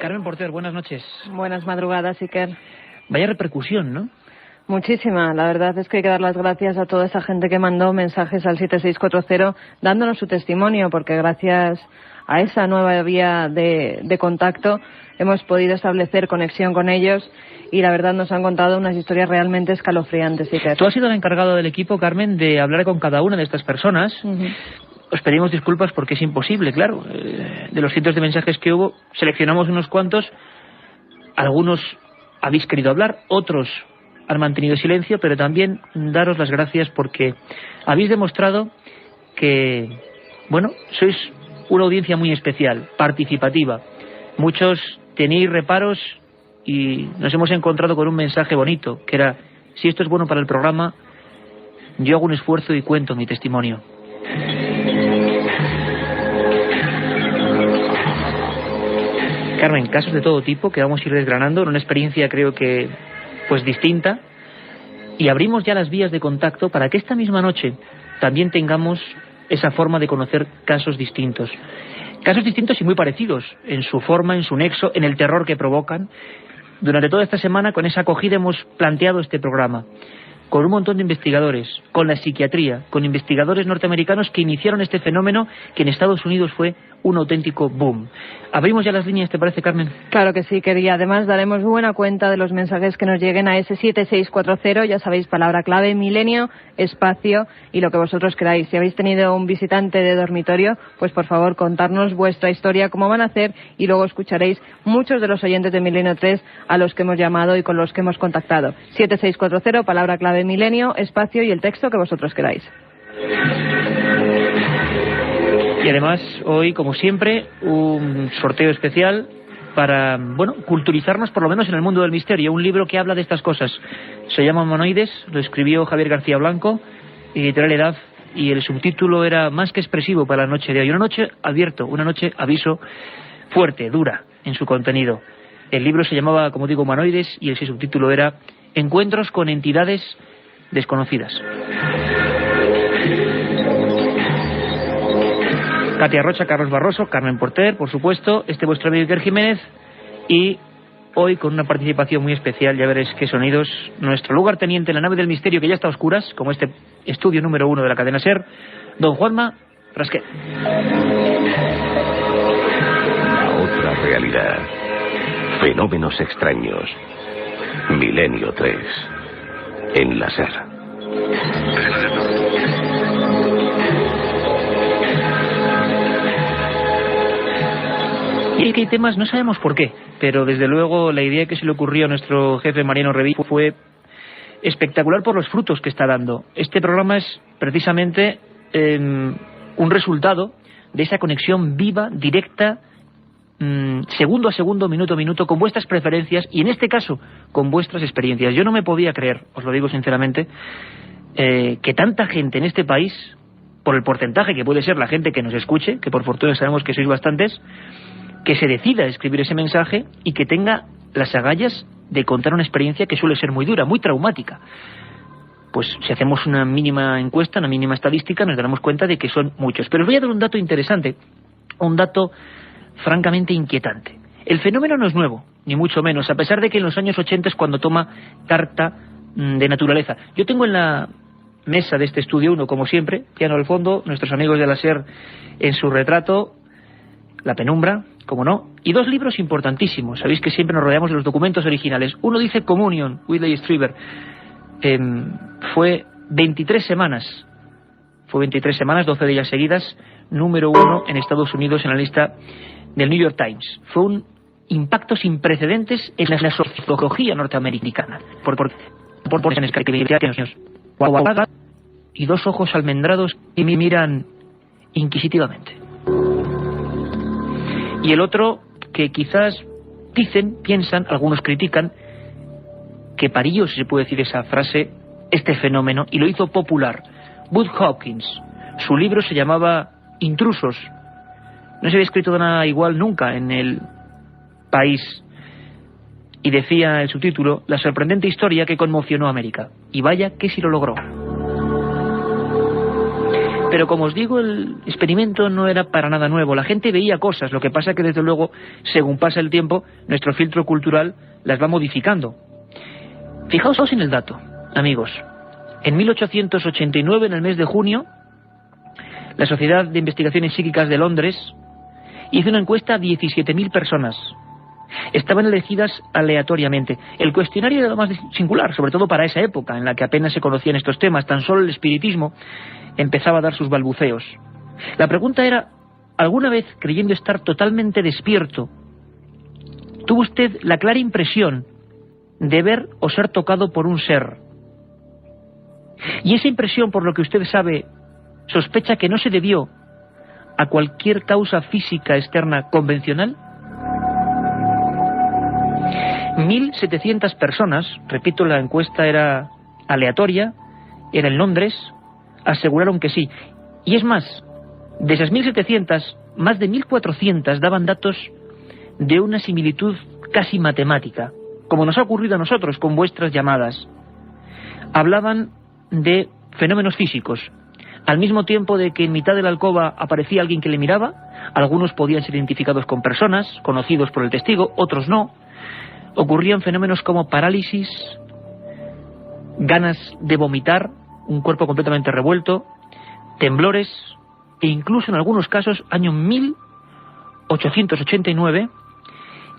Carmen Porter, buenas noches. Buenas madrugadas, Iker. Vaya repercusión, ¿no? Muchísima. La verdad es que hay que dar las gracias a toda esa gente que mandó mensajes al 7640 dándonos su testimonio, porque gracias a esa nueva vía de contacto hemos podido establecer conexión con ellos y la verdad nos han contado unas historias realmente escalofriantes, Iker. Tú has sido la encargada del equipo, Carmen, de hablar con cada una de estas personas. Os pedimos disculpas porque es imposible, claro. De los cientos de mensajes que hubo, seleccionamos unos cuantos. Algunos habéis querido hablar, otros han mantenido silencio, pero también daros las gracias porque habéis demostrado que, bueno, sois una audiencia muy especial, participativa. Muchos tenéis reparos y nos hemos encontrado con un mensaje bonito, que era: si esto es bueno para el programa, yo hago un esfuerzo y cuento mi testimonio. Carmen, casos de todo tipo que vamos a ir desgranando en una experiencia, creo que, pues distinta, y abrimos ya las vías de contacto para que esta misma noche también tengamos esa forma de conocer casos distintos y muy parecidos en su forma, en su nexo, en el terror que provocan. Durante toda esta semana, con esa acogida, hemos planteado este programa con un montón de investigadores, con la psiquiatría, con investigadores norteamericanos que iniciaron este fenómeno que en Estados Unidos fue un auténtico boom. Abrimos ya las líneas, ¿te parece, Carmen? Claro que sí, quería. Además, daremos buena cuenta de los mensajes que nos lleguen a ese 7640, ya sabéis, palabra clave, milenio, espacio y lo que vosotros queráis. Si habéis tenido un visitante de dormitorio, pues por favor contarnos vuestra historia, cómo van a hacer, y luego escucharéis muchos de los oyentes de Milenio 3 a los que hemos llamado y con los que hemos contactado. 7640, palabra clave, milenio, espacio y el texto que vosotros queráis. Y además, hoy, como siempre, un sorteo especial para, bueno, culturizarnos por lo menos en el mundo del misterio. Un libro que habla de estas cosas. Se llama Humanoides, lo escribió Javier García Blanco, editorial Edad, y el subtítulo era más que expresivo para la noche de hoy. Una noche, advierto, una noche, aviso, fuerte, dura en su contenido. El libro se llamaba, como digo, Humanoides, y ese subtítulo era Encuentros con entidades desconocidas. Katia Rocha, Carlos Barroso, Carmen Porter, por supuesto, vuestro amigo Iker Jiménez, y hoy con una participación muy especial, ya veréis qué sonidos, nuestro lugarteniente en la nave del misterio, que ya está a oscuras, como este estudio número 1 de la cadena SER, don Juanma Rasquet. La otra realidad. Fenómenos extraños. Milenio 3. En la SER. Y que hay temas, no sabemos por qué, pero desde luego la idea que se le ocurrió a nuestro jefe Mariano Revilla fue espectacular por los frutos que está dando. Este programa es precisamente un resultado de esa conexión viva, directa, segundo a segundo, minuto a minuto, con vuestras preferencias y en este caso con vuestras experiencias. Yo no me podía creer, os lo digo sinceramente, que tanta gente en este país, por el porcentaje que puede ser la gente que nos escuche, que por fortuna sabemos que sois bastantes, que se decida a escribir ese mensaje y que tenga las agallas de contar una experiencia que suele ser muy dura, muy traumática. Pues si hacemos una mínima encuesta, una mínima estadística, nos daremos cuenta de que son muchos. Pero os voy a dar un dato interesante, un dato francamente inquietante. El fenómeno no es nuevo, ni mucho menos, a pesar de que en los años 80 es cuando toma carta de naturaleza. Yo tengo en la mesa de este estudio uno, como siempre, piano al fondo, nuestros amigos de la SER en su retrato, La penumbra, como no, y dos libros importantísimos. Sabéis que siempre nos rodeamos de los documentos originales. Uno dice Communion, Whitley Strieber. Fue 23 semanas, 12 de ellas seguidas, número 1 en Estados Unidos en la lista del New York Times. Fue un impacto sin precedentes en la sociología norteamericana. Por y dos ojos almendrados que me miran inquisitivamente. Y el otro, que quizás piensan, algunos critican, que parió, si se puede decir esa frase, este fenómeno, y lo hizo popular. Bud Hopkins, su libro se llamaba Intrusos. No se había escrito nada igual nunca en el país. Y decía el subtítulo, la sorprendente historia que conmocionó a América. Y vaya que si lo logró. Pero como os digo, el experimento no era para nada nuevo. La gente veía cosas, lo que pasa que desde luego, según pasa el tiempo, nuestro filtro cultural las va modificando. Fijaos en el dato, amigos. En 1889, en el mes de junio, la Sociedad de Investigaciones Psíquicas de Londres hizo una encuesta a 17.000 personas. Estaban elegidas aleatoriamente. El cuestionario era lo más singular, sobre todo para esa época, en la que apenas se conocían estos temas. Tan solo el espiritismo empezaba a dar sus balbuceos. La pregunta era, ¿alguna vez, creyendo estar totalmente despierto, tuvo usted la clara impresión de ver o ser tocado por un ser? Y esa impresión, por lo que usted sabe, sospecha que no se debió a cualquier causa física externa convencional. 1.700 personas, repito, la encuesta era aleatoria, era en Londres, aseguraron que sí. Y es más, de esas 1.700, más de 1.400 daban datos de una similitud casi matemática, como nos ha ocurrido a nosotros con vuestras llamadas. Hablaban de fenómenos físicos. Al mismo tiempo de que en mitad de la alcoba aparecía alguien que le miraba, algunos podían ser identificados con personas, conocidos por el testigo, otros no. Ocurrían fenómenos como parálisis, ganas de vomitar, un cuerpo completamente revuelto, temblores e incluso en algunos casos, año 1889,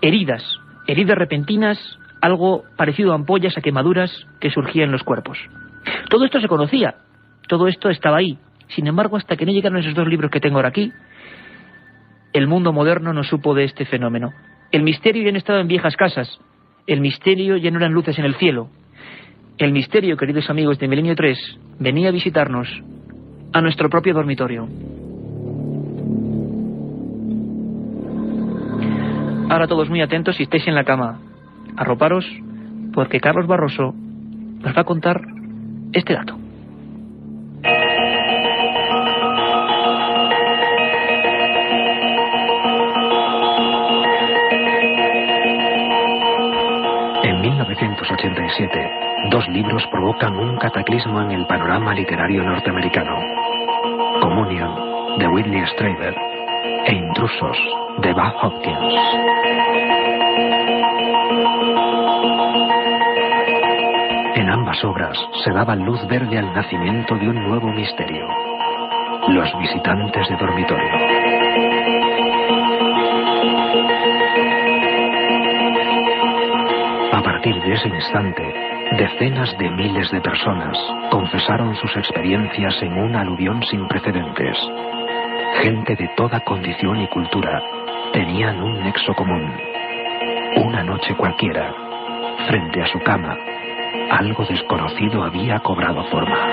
heridas repentinas, algo parecido a ampollas, a quemaduras que surgían en los cuerpos. Todo esto se conocía, todo esto estaba ahí. Sin embargo, hasta que no llegaron esos dos libros que tengo ahora aquí, el mundo moderno no supo de este fenómeno. El misterio ya no estaba en viejas casas, el misterio ya no eran luces en el cielo. El misterio, queridos amigos de Milenio 3, venía a visitarnos a nuestro propio dormitorio. Ahora todos muy atentos, si estáis en la cama, arroparos, porque Carlos Barroso nos va a contar este dato. En 1987, dos libros provocan un cataclismo en el panorama literario norteamericano: Communion, de Whitley Strieber, e Intrusos, de Bud Hopkins. En ambas obras se daba luz verde al nacimiento de un nuevo misterio: los visitantes de dormitorio. A partir de ese instante, decenas de miles de personas confesaron sus experiencias en un aluvión sin precedentes. Gente de toda condición y cultura tenían un nexo común. Una noche cualquiera, frente a su cama, algo desconocido había cobrado forma.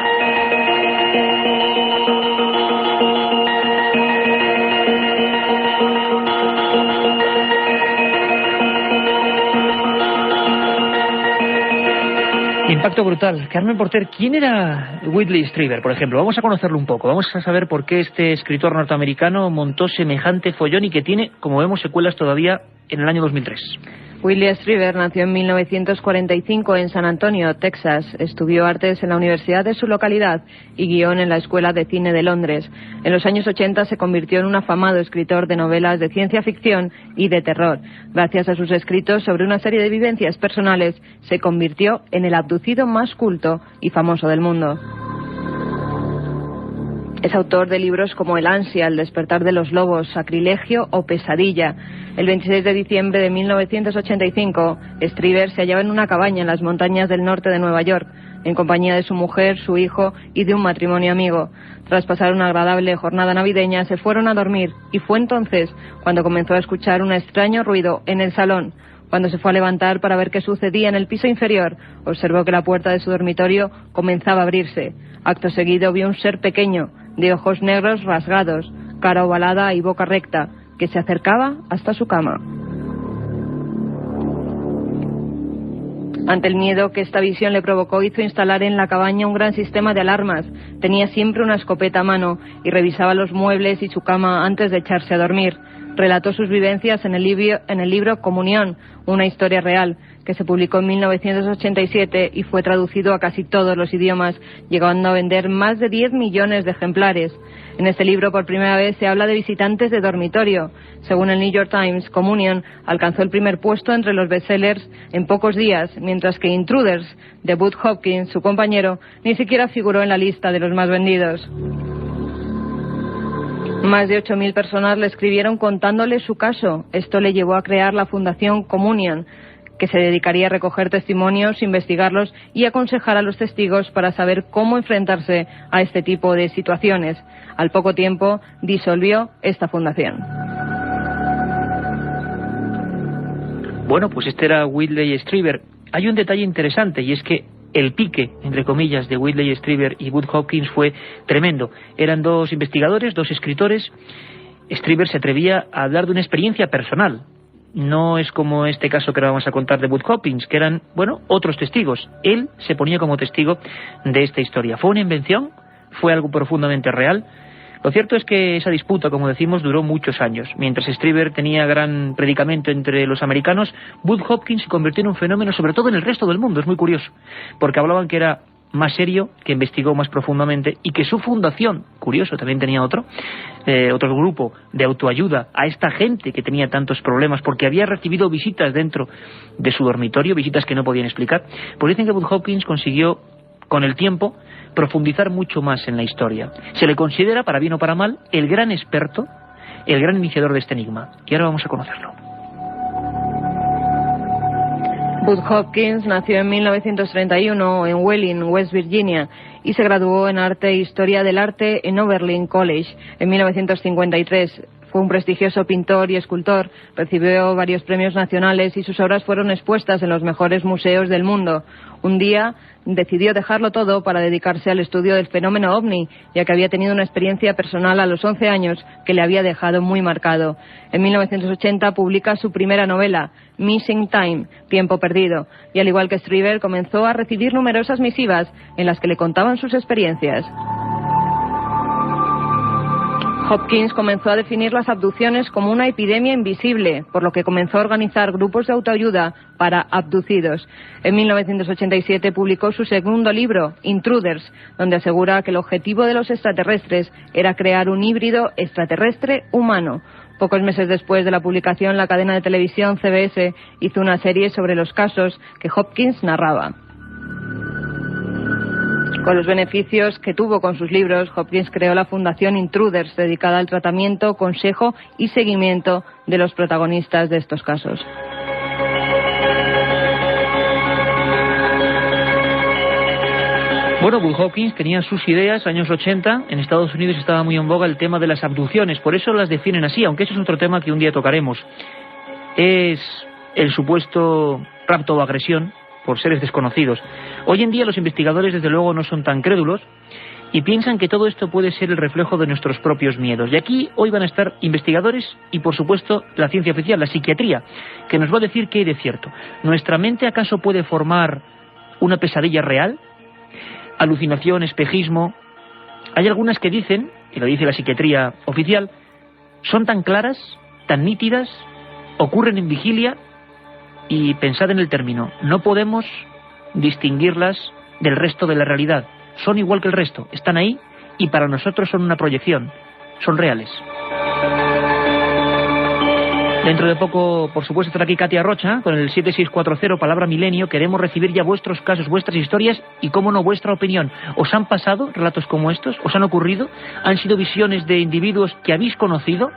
Impacto brutal. Carmen Porter, ¿quién era Whitley Strieber, por ejemplo? Vamos a conocerlo un poco. Vamos a saber por qué este escritor norteamericano montó semejante follón y que tiene, como vemos, secuelas todavía en el año 2003. Whitley Strieber nació en 1945 en San Antonio, Texas. Estudió artes en la universidad de su localidad y guión en la Escuela de Cine de Londres. En los años 80 se convirtió en un afamado escritor de novelas de ciencia ficción y de terror. Gracias a sus escritos sobre una serie de vivencias personales, se convirtió en el abducido más culto y famoso del mundo. Es autor de libros como El ansia, El despertar de los lobos, Sacrilegio o Pesadilla. El 26 de diciembre de 1985, Strieber se hallaba en una cabaña en las montañas del norte de Nueva York, en compañía de su mujer, su hijo y de un matrimonio amigo. Tras pasar una agradable jornada navideña, se fueron a dormir y fue entonces cuando comenzó a escuchar un extraño ruido en el salón. Cuando se fue a levantar para ver qué sucedía en el piso inferior, observó que la puerta de su dormitorio comenzaba a abrirse. Acto seguido vio un ser pequeño, de ojos negros rasgados, cara ovalada y boca recta, que se acercaba hasta su cama. Ante el miedo que esta visión le provocó, hizo instalar en la cabaña un gran sistema de alarmas. Tenía siempre una escopeta a mano y revisaba los muebles y su cama antes de echarse a dormir. Relató sus vivencias en el libro Comunión, una historia real, que se publicó en 1987 y fue traducido a casi todos los idiomas, llegando a vender más de 10 millones de ejemplares. En este libro, por primera vez, se habla de visitantes de dormitorio. Según el New York Times, Communion alcanzó el primer puesto entre los bestsellers en pocos días, mientras que Intruders, de Bud Hopkins, su compañero, ni siquiera figuró en la lista de los más vendidos. Más de 8.000 personas le escribieron contándole su caso. Esto le llevó a crear la Fundación Communion, que se dedicaría a recoger testimonios, investigarlos y aconsejar a los testigos para saber cómo enfrentarse a este tipo de situaciones. Al poco tiempo disolvió esta fundación. Bueno, pues este era Whitley Strieber. Hay un detalle interesante, y es que el pique, entre comillas, de Whitley Strieber y Bud Hopkins fue tremendo. Eran dos investigadores, dos escritores. Strieber se atrevía a hablar de una experiencia personal. No es como este caso que ahora vamos a contar de Bud Hopkins, que eran, bueno, otros testigos. Él se ponía como testigo de esta historia. ¿Fue una invención? ¿Fue algo profundamente real? Lo cierto es que esa disputa, como decimos, duró muchos años. Mientras Strieber tenía gran predicamento entre los americanos, Bud Hopkins se convirtió en un fenómeno, sobre todo en el resto del mundo. Es muy curioso, porque hablaban que era más serio, que investigó más profundamente y que su fundación, curioso, también tenía otro grupo de autoayuda a esta gente que tenía tantos problemas porque había recibido visitas dentro de su dormitorio, visitas que no podían explicar. Pues dicen que Bud Hopkins consiguió, con el tiempo, profundizar mucho más en la historia. Se le considera, para bien o para mal, el gran experto, el gran iniciador de este enigma. Y ahora vamos a conocerlo. Bud Hopkins nació en 1931 en Wheeling, West Virginia, y se graduó en Arte e Historia del Arte en Oberlin College en 1953. Fue un prestigioso pintor y escultor, recibió varios premios nacionales y sus obras fueron expuestas en los mejores museos del mundo. Un día decidió dejarlo todo para dedicarse al estudio del fenómeno ovni, ya que había tenido una experiencia personal a los 11 años que le había dejado muy marcado. En 1980 publica su primera novela, Missing Time, Tiempo Perdido, y al igual que Strieber comenzó a recibir numerosas misivas en las que le contaban sus experiencias. Hopkins comenzó a definir las abducciones como una epidemia invisible, por lo que comenzó a organizar grupos de autoayuda para abducidos. En 1987 publicó su segundo libro, Intruders, donde asegura que el objetivo de los extraterrestres era crear un híbrido extraterrestre-humano. Pocos meses después de la publicación, la cadena de televisión CBS hizo una serie sobre los casos que Hopkins narraba. Con los beneficios que tuvo con sus libros, Hopkins creó la Fundación Intruders, dedicada al tratamiento, consejo y seguimiento de los protagonistas de estos casos. Bueno, Bud Hopkins tenía sus ideas, años 80, en Estados Unidos estaba muy en boga el tema de las abducciones, por eso las definen así, aunque eso es otro tema que un día tocaremos. Es el supuesto rapto o agresión por seres desconocidos. Hoy en día los investigadores desde luego no son tan crédulos y piensan que todo esto puede ser el reflejo de nuestros propios miedos. Y aquí hoy van a estar investigadores y por supuesto la ciencia oficial, la psiquiatría, que nos va a decir qué hay de cierto. ¿Nuestra mente acaso puede formar una pesadilla real? ¿Alucinación, espejismo? Hay algunas que dicen, y lo dice la psiquiatría oficial, son tan claras, tan nítidas, ocurren en vigilia. Y pensad en el término, no podemos distinguirlas del resto de la realidad. Son igual que el resto, están ahí y para nosotros son una proyección, son reales. Dentro de poco, por supuesto, estará aquí Katia Rocha con el 7640, palabra milenio. Queremos recibir ya vuestros casos, vuestras historias y, cómo no, vuestra opinión. ¿Os han pasado relatos como estos? ¿Os han ocurrido? ¿Han sido visiones de individuos que habéis conocido?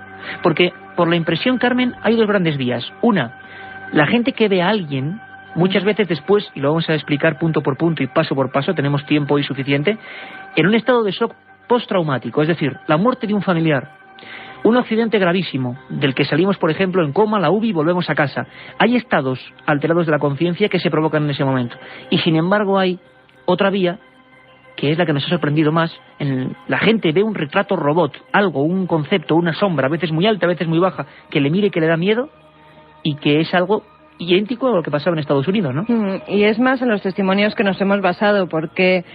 Porque, por la impresión, Carmen, hay dos grandes vías. Una, la gente que ve a alguien, muchas veces después, y lo vamos a explicar punto por punto y paso por paso, tenemos tiempo hoy suficiente, en un estado de shock postraumático, es decir, la muerte de un familiar, un accidente gravísimo, del que salimos, por ejemplo, en coma, la UBI y volvemos a casa. Hay estados alterados de la conciencia que se provocan en ese momento. Y sin embargo hay otra vía, que es la que nos ha sorprendido más. La gente ve un retrato robot, algo, un concepto, una sombra, a veces muy alta, a veces muy baja, que le mire y que le da miedo, y que es algo idéntico a lo que pasaba en Estados Unidos, ¿no? Y es más en los testimonios que nos hemos basado, porque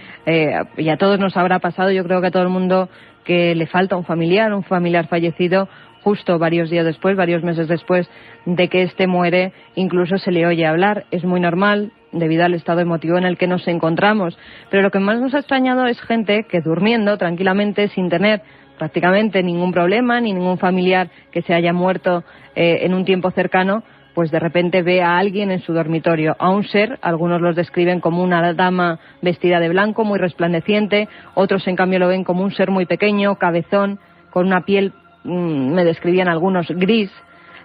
y a todos nos habrá pasado, yo creo que a todo el mundo, que le falta un familiar fallecido, justo varios días después, varios meses después de que este muere, incluso se le oye hablar. Es muy normal debido al estado emotivo en el que nos encontramos. Pero lo que más nos ha extrañado es gente que durmiendo tranquilamente, sin tener prácticamente ningún problema, ni ningún familiar que se haya muerto en un tiempo cercano, pues de repente ve a alguien en su dormitorio, a un ser. Algunos los describen como una dama vestida de blanco, muy resplandeciente, otros en cambio lo ven como un ser muy pequeño, cabezón, con una piel, me describían algunos, gris.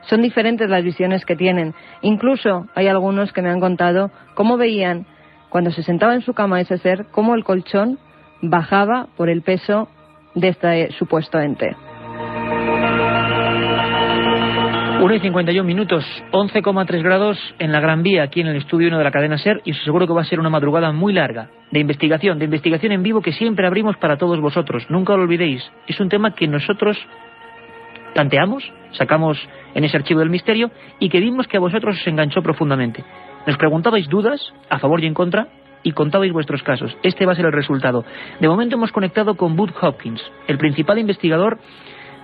Son diferentes las visiones que tienen. Incluso hay algunos que me han contado cómo veían, cuando se sentaba en su cama ese ser, cómo el colchón bajaba por el peso de este supuesto ente. 1:51, 11,3 grados en la Gran Vía, aquí en el estudio 1 de la cadena SER, y os aseguro que va a ser una madrugada muy larga, de investigación en vivo que siempre abrimos para todos vosotros. Nunca lo olvidéis, es un tema que nosotros tanteamos, sacamos en ese archivo del misterio, y que vimos que a vosotros os enganchó profundamente. Nos preguntabais dudas, a favor y en contra, y contabais vuestros casos. Este va a ser el resultado. De momento hemos conectado con Bud Hopkins, el principal investigador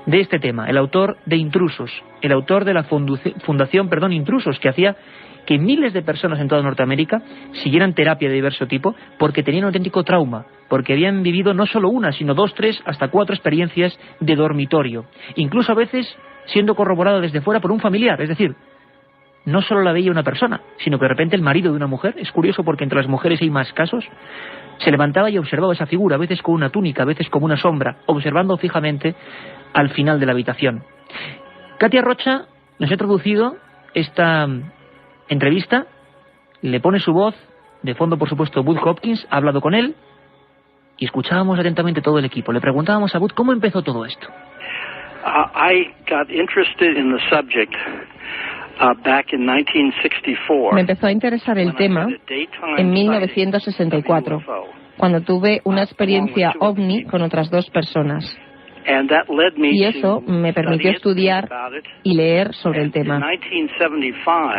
de este tema, el autor de Intrusos, el autor de la fundación Intrusos, que hacía que miles de personas en toda Norteamérica siguieran terapia de diverso tipo porque tenían un auténtico trauma, porque habían vivido no solo una, sino 2, 3, hasta 4 experiencias de dormitorio, incluso a veces siendo corroborado desde fuera por un familiar. Es decir, no solo la veía una persona, sino que de repente el marido de una mujer, es curioso porque entre las mujeres hay más casos, se levantaba y observaba esa figura, a veces con una túnica, a veces como una sombra, observando fijamente al final de la habitación. Katia Rocha nos ha traducido esta entrevista, le pone su voz, de fondo por supuesto Bud Hopkins, ha hablado con él, y escuchábamos atentamente todo el equipo. Le preguntábamos a Bud cómo empezó todo esto. I got interested in the subject back in 1964. Me empezó a interesar el tema en 1964, cuando tuve una experiencia ovni con otras 2 personas. Y eso me permitió estudiar y leer sobre el tema.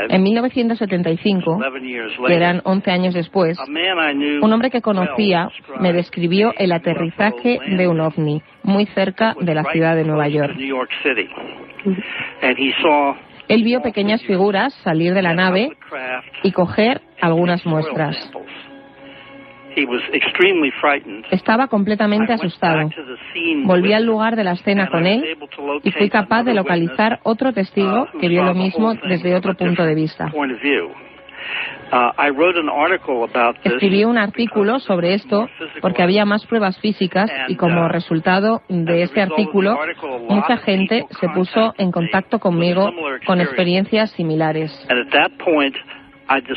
En 1975, que eran 11 años después, un hombre que conocía me describió el aterrizaje de un ovni muy cerca de la ciudad de Nueva York. Él vio pequeñas figuras salir de la nave y coger algunas muestras. Estaba completamente asustado. Volví al lugar de la escena con él y fui capaz de localizar otro testigo que vio lo mismo desde otro punto de vista. Escribí un artículo sobre esto porque había más pruebas físicas y como resultado de este artículo mucha gente se puso en contacto conmigo con experiencias similares.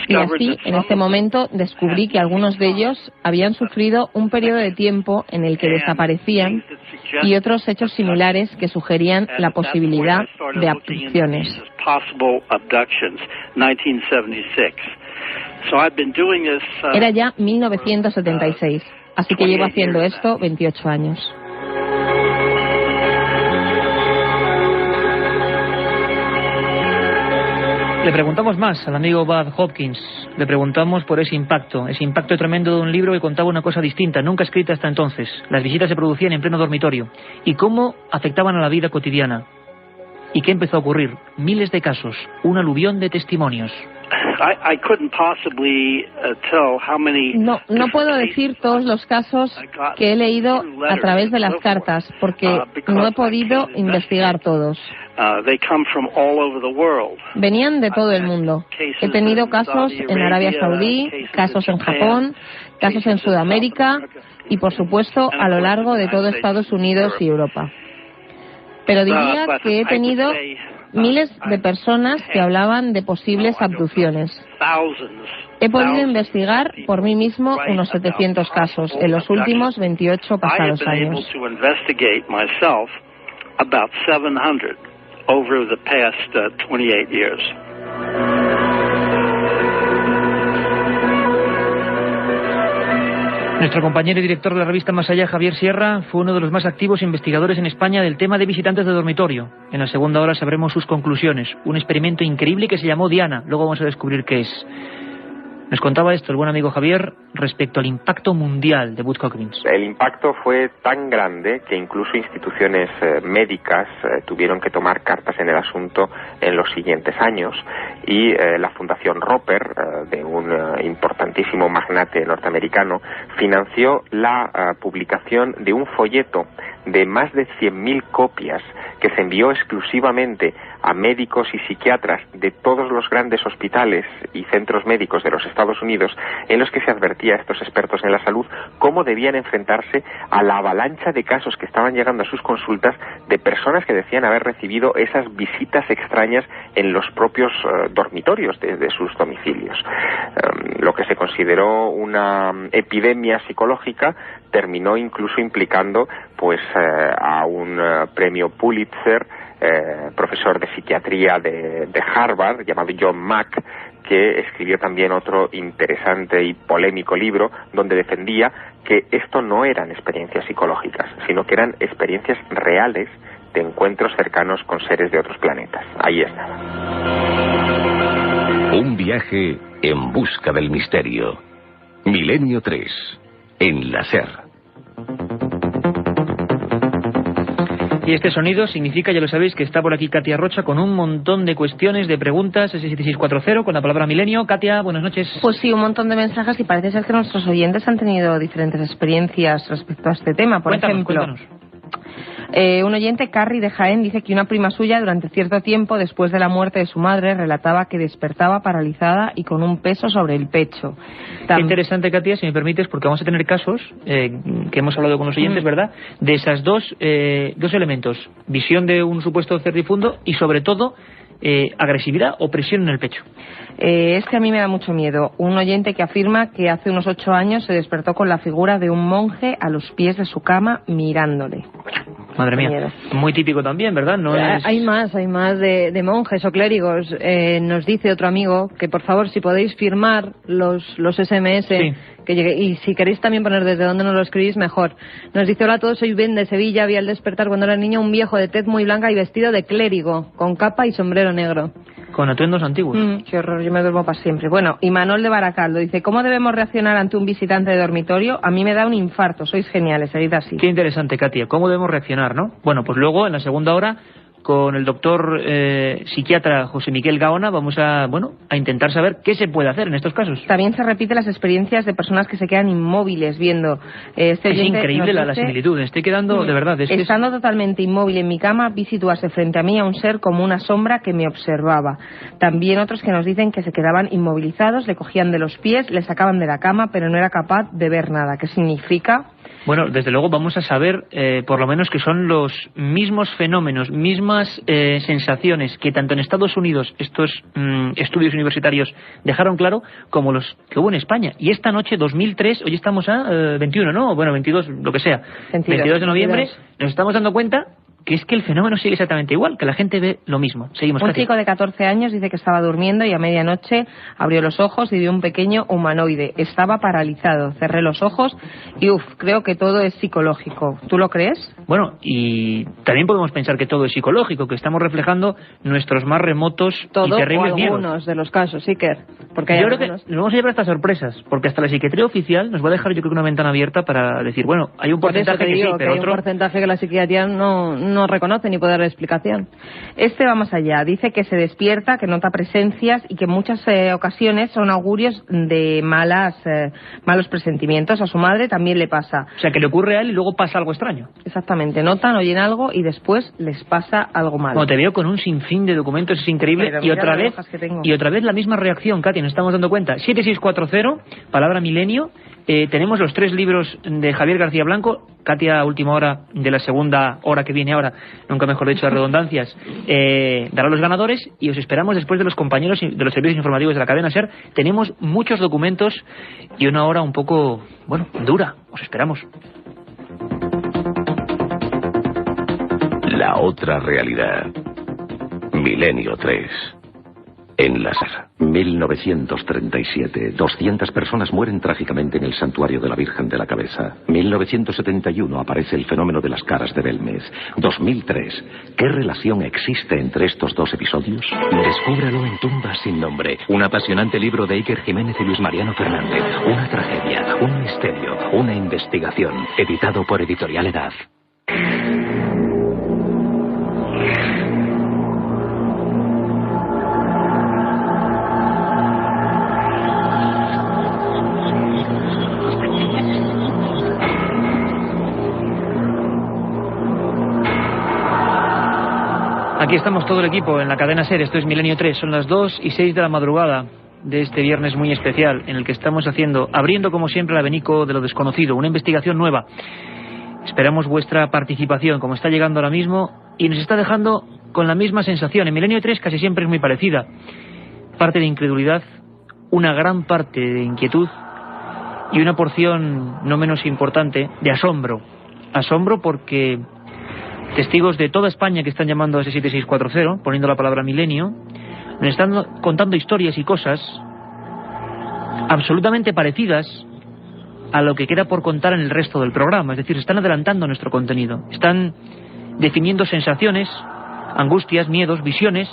Y así, en este momento, descubrí que algunos de ellos habían sufrido un periodo de tiempo en el que desaparecían y otros hechos similares que sugerían la posibilidad de abducciones. Era ya 1976, así que llevo haciendo esto 28 años. Le preguntamos más al amigo Bud Hopkins, le preguntamos por ese impacto tremendo de un libro que contaba una cosa distinta, nunca escrita hasta entonces. Las visitas se producían en pleno dormitorio. ¿Y cómo afectaban a la vida cotidiana? ¿Y qué empezó a ocurrir? Miles de casos, un aluvión de testimonios. No puedo decir todos los casos que he leído a través de las cartas, porque no he podido investigar todos. Venían de todo el mundo. He tenido casos en Arabia Saudí, casos en Japón, casos en Sudamérica y, por supuesto, a lo largo de todo Estados Unidos y Europa. Pero diría que he tenido miles de personas que hablaban de posibles abducciones. He podido investigar por mí mismo unos 700 casos en los últimos 28 pasados años. Over the past 28 years. Nuestro compañero y director de la revista Más Allá, Javier Sierra, fue uno de los más activos investigadores en España del tema de visitantes de dormitorio. En la segunda hora sabremos sus conclusiones. Un experimento increíble que se llamó Diana. Luego vamos a descubrir qué es. Nos contaba esto el buen amigo Javier respecto al impacto mundial de Butch Hawkins. El impacto fue tan grande que incluso instituciones médicas tuvieron que tomar cartas en el asunto en los siguientes años, y la Fundación Roper, de un importantísimo magnate norteamericano, financió la publicación de un folleto de más de 100.000 copias que se envió exclusivamente a médicos y psiquiatras de todos los grandes hospitales y centros médicos de los Estados Unidos, en los que se advertía a estos expertos en la salud cómo debían enfrentarse a la avalancha de casos que estaban llegando a sus consultas de personas que decían haber recibido esas visitas extrañas en los propios dormitorios de sus domicilios. Lo que se consideró una epidemia psicológica terminó incluso implicando pues a un premio Pulitzer, profesor de psiquiatría de Harvard, llamado John Mack, que escribió también otro interesante y polémico libro donde defendía que esto no eran experiencias psicológicas, sino que eran experiencias reales de encuentros cercanos con seres de otros planetas. Ahí estaba. Un viaje en busca del misterio. Milenio 3, en la SER. Y este sonido significa, ya lo sabéis, que está por aquí Katia Rocha con un montón de cuestiones, de preguntas, 7640, con la palabra milenio. Katia, buenas noches. Pues sí, un montón de mensajes, y parece ser que nuestros oyentes han tenido diferentes experiencias respecto a este tema. Por ejemplo, cuéntanos. Un oyente, Carrie de Jaén, dice que una prima suya durante cierto tiempo después de la muerte de su madre relataba que despertaba paralizada y con un peso sobre el pecho. Qué interesante, Katia, si me permites, porque vamos a tener casos que hemos hablado con los oyentes, ¿verdad?, de esas dos elementos: visión de un supuesto ser difundo y, sobre todo, agresividad o presión en el pecho. Es que a mí me da mucho miedo. Un oyente que afirma que hace unos 8 años se despertó con la figura de un monje a los pies de su cama mirándole. Madre mía, muy típico también, ¿verdad? No es... Hay más de monjes o clérigos. Nos dice otro amigo que por favor, si podéis firmar los SMS, sí, que llegue, y si queréis también poner desde dónde nos lo escribís, mejor. Nos dice: hola a todos, soy Ben de Sevilla. Vi al despertar cuando era niño un viejo de tez muy blanca y vestido de clérigo, con capa y sombrero negro. Con atuendos antiguos. Qué horror, yo me duermo para siempre. Bueno, y Manuel de Baracaldo dice: ¿cómo debemos reaccionar ante un visitante de dormitorio? A mí me da un infarto, sois geniales, seguid así. Qué interesante, Katia, ¿cómo debemos reaccionar, no? Bueno, pues luego, en la segunda hora, con el doctor psiquiatra José Miguel Gaona, vamos a intentar saber qué se puede hacer en estos casos. También se repiten las experiencias de personas que se quedan inmóviles viendo. Es increíble la similitud, estoy quedando de verdad. Estando totalmente inmóvil en mi cama, vi situarse frente a mí a un ser como una sombra que me observaba. También otros que nos dicen que se quedaban inmovilizados, le cogían de los pies, le sacaban de la cama, pero no era capaz de ver nada. ¿Qué significa? Bueno, desde luego vamos a saber por lo menos que son los mismos fenómenos, mismas sensaciones que tanto en Estados Unidos estos estudios universitarios dejaron claro, como los que hubo en España. Y esta noche, 2003, hoy estamos a 21, ¿no? Bueno, 22, lo que sea. 22 de noviembre, nos estamos dando cuenta que es que el fenómeno sigue exactamente igual, que la gente ve lo mismo. Seguimos. Un chico de 14 años dice que estaba durmiendo y a medianoche abrió los ojos y vio un pequeño humanoide. Estaba paralizado. Cerré los ojos y creo que todo es psicológico. ¿Tú lo crees? Bueno, y también podemos pensar que todo es psicológico, que estamos reflejando nuestros más remotos y terribles miedos. Algunos de los casos, Iker. Porque yo creo que nos vamos a llevar estas sorpresas, porque hasta la psiquiatría oficial nos va a dejar, yo creo, una ventana abierta para decir, bueno, hay un porcentaje que sí, pero hay un porcentaje que la psiquiatría no reconoce ni puede dar explicación. Este va más allá. Dice que se despierta, que nota presencias y que en muchas ocasiones son augurios de malos presentimientos. A su madre también le pasa. O sea, que le ocurre a él y luego pasa algo extraño. Exactamente. Notan, oyen algo y después les pasa algo malo. Bueno, te veo con un sinfín de documentos, es increíble. Y otra vez la misma reacción, Katia, nos estamos dando cuenta. 7640, palabra milenio. Tenemos los 3 libros de Javier García Blanco. Katia, a última hora de la segunda hora que viene ahora, nunca mejor dicho, de redundancias, dará los ganadores, y os esperamos después de los compañeros de los servicios informativos de la cadena SER. Tenemos muchos documentos y una hora un poco, dura. Os esperamos. La otra realidad. Milenio 3. En láser. 1937. 200 personas mueren trágicamente en el santuario de la Virgen de la Cabeza. 1971 aparece el fenómeno de las caras de Belmez. 2003. ¿Qué relación existe entre estos dos episodios? Descúbralo en Tumbas sin nombre. Un apasionante libro de Iker Jiménez y Luis Mariano Fernández. Una tragedia, un misterio, una investigación. Editado por Editorial Edad. Aquí estamos todo el equipo en la cadena SER. Esto es Milenio 3. Son las 2:06 de la madrugada de este viernes muy especial en el que estamos abriendo como siempre el abanico de lo desconocido, una investigación nueva. Esperamos vuestra participación, como está llegando ahora mismo, y nos está dejando con la misma sensación. En Milenio 3 casi siempre es muy parecida. Parte de incredulidad, una gran parte de inquietud y una porción no menos importante de asombro. Asombro porque testigos de toda España que están llamando a ese 7640, poniendo la palabra milenio, nos están contando historias y cosas absolutamente parecidas a lo que queda por contar en el resto del programa. Es decir, están adelantando nuestro contenido. Están definiendo sensaciones, angustias, miedos, visiones,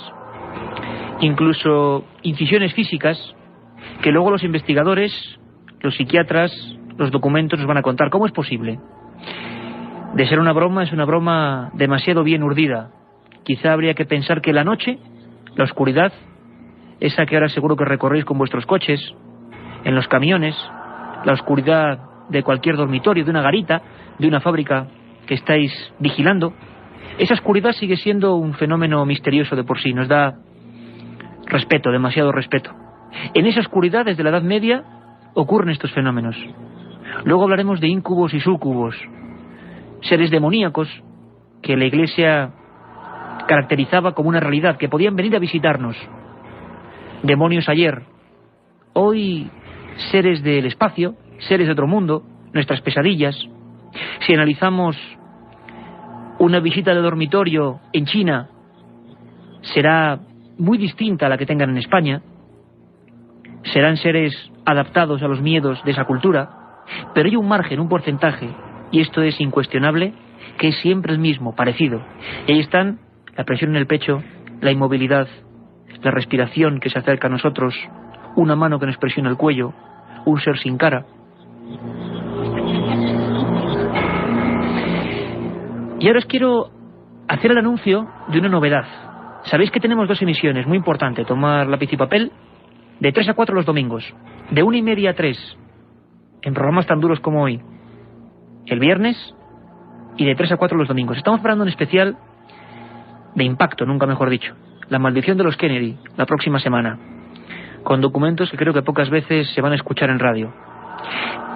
incluso incisiones físicas, que luego los investigadores, los psiquiatras, los documentos nos van a contar. ¿Cómo es posible? De ser una broma, es una broma demasiado bien urdida. Quizá habría que pensar que la noche, la oscuridad, esa que ahora seguro que recorréis con vuestros coches, en los camiones, la oscuridad de cualquier dormitorio, de una garita, de una fábrica que estáis vigilando, esa oscuridad sigue siendo un fenómeno misterioso de por sí, nos da respeto, demasiado respeto. En esa oscuridad, desde la Edad Media, ocurren estos fenómenos. Luego hablaremos de íncubos y súcubos, seres demoníacos que la Iglesia caracterizaba como una realidad, que podían venir a visitarnos. Demonios ayer, hoy seres del espacio, seres de otro mundo, nuestras pesadillas. Si analizamos una visita de dormitorio en China, será muy distinta a la que tengan en España. Serán seres adaptados a los miedos de esa cultura, pero hay un margen, un porcentaje, y esto es incuestionable, que es siempre el mismo, parecido. Y ahí están la presión en el pecho, la inmovilidad, la respiración que se acerca a nosotros, una mano que nos presiona el cuello, un ser sin cara. Y ahora os quiero hacer el anuncio de una novedad. Sabéis que tenemos 2 emisiones, muy importante, tomar lápiz y papel, de 3 a 4 los domingos, de 1:30 a 3, en programas tan duros como hoy, el viernes, y de 3 a 4 los domingos. Estamos preparando un especial de impacto, nunca mejor dicho, La maldición de los Kennedy, la próxima semana, con documentos que creo que pocas veces se van a escuchar en radio.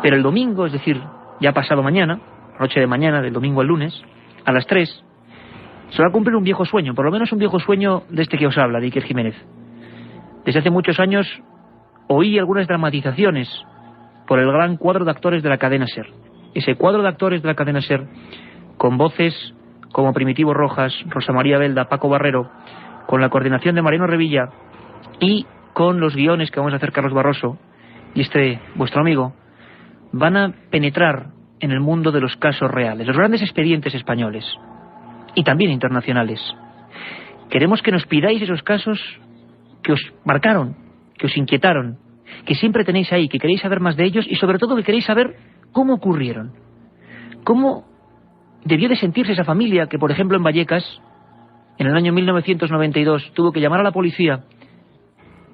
Pero el domingo, es decir, ya pasado mañana, noche de mañana, del domingo al lunes, a las 3, se va a cumplir un viejo sueño, por lo menos un viejo sueño de este que os habla, de Iker Jiménez. Desde hace muchos años oí algunas dramatizaciones por el gran cuadro de actores de la cadena SER. Ese cuadro de actores de la cadena SER, con voces como Primitivo Rojas, Rosa María Belda, Paco Barrero, con la coordinación de Mariano Revilla y con los guiones que vamos a hacer Carlos Barroso y vuestro amigo, van a penetrar en el mundo de los casos reales, los grandes expedientes españoles y también internacionales. Queremos que nos pidáis esos casos que os marcaron, que os inquietaron, que siempre tenéis ahí, que queréis saber más de ellos y sobre todo que queréis saber cómo ocurrieron. ¿Cómo debió de sentirse esa familia que, por ejemplo, en Vallecas, en el año 1992, tuvo que llamar a la policía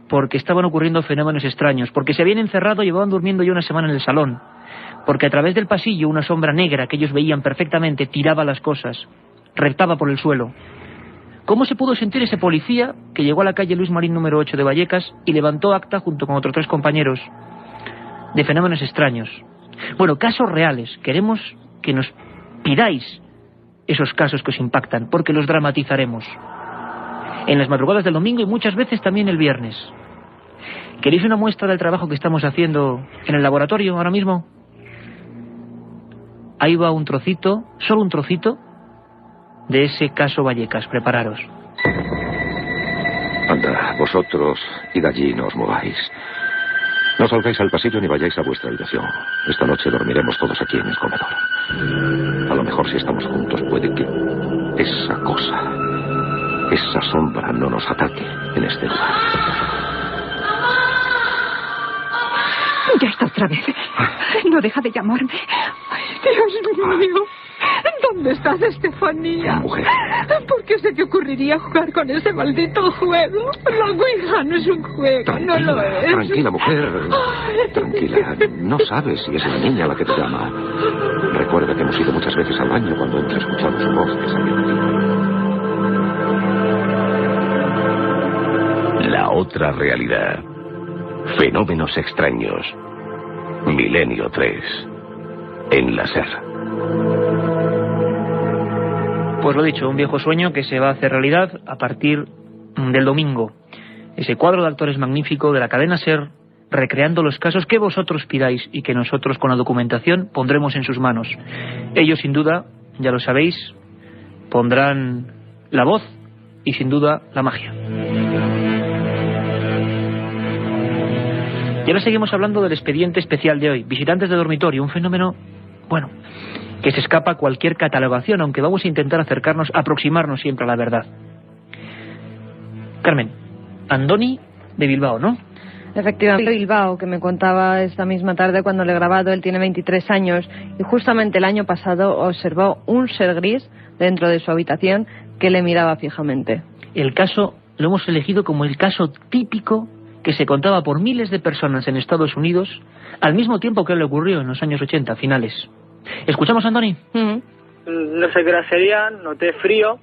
porque estaban ocurriendo fenómenos extraños, porque se habían encerrado y llevaban durmiendo ya una semana en el salón, porque a través del pasillo una sombra negra que ellos veían perfectamente tiraba las cosas, reptaba por el suelo? ¿Cómo se pudo sentir ese policía que llegó a la calle Luis Marín número 8 de Vallecas y levantó acta junto con otros 3 compañeros de fenómenos extraños? Bueno, casos reales. Queremos que nos pidáis esos casos que os impactan, porque los dramatizaremos en las madrugadas del domingo y muchas veces también el viernes. ¿Queréis una muestra del trabajo que estamos haciendo en el laboratorio ahora mismo? Ahí va un trocito, solo un trocito, de ese caso Vallecas. Prepararos. Anda, Vosotros id allí y no os mováis. No salgáis al pasillo ni vayáis a vuestra habitación. Esta noche dormiremos todos aquí en el comedor. A lo mejor si estamos juntos puede que esa cosa, esa sombra no nos ataque en este lugar. Ya está otra vez. No deja de llamarme. Ay, Dios mío. ¿Dónde estás, Estefanía? Mujer. ¿Por qué se te ocurriría jugar con ese maldito juego? La Ouija no es un juego, Tranquila, no lo es. tranquila, mujer. Tranquila. No sabes si es la niña la que te llama. Recuerda que hemos ido muchas veces al baño cuando hemos escuchado su voz que salió de aquí. La otra realidad. Fenómenos extraños. Milenio 3. En la SER. Pues lo dicho, un viejo sueño que se va a hacer realidad a partir del domingo. Ese cuadro de actores magnífico de la cadena SER, recreando los casos que vosotros pidáis y que nosotros con la documentación pondremos en sus manos. Ellos sin duda, ya lo sabéis, pondrán la voz y sin duda la magia. Y ahora seguimos hablando del expediente especial de hoy. Visitantes de dormitorio, un fenómeno, bueno, que se escapa a cualquier catalogación, aunque vamos a intentar aproximarnos siempre a la verdad. Carmen, Andoni de Bilbao, ¿no? Efectivamente, Bilbao, que me contaba esta misma tarde cuando le he grabado. Él tiene 23 años y justamente el año pasado observó un ser gris dentro de su habitación que le miraba fijamente. El caso lo hemos elegido como el caso típico que se contaba por miles de personas en Estados Unidos al mismo tiempo que le ocurrió en los años 80, finales. ¿Escuchamos a Andoni? No sé qué hora sería, noté frío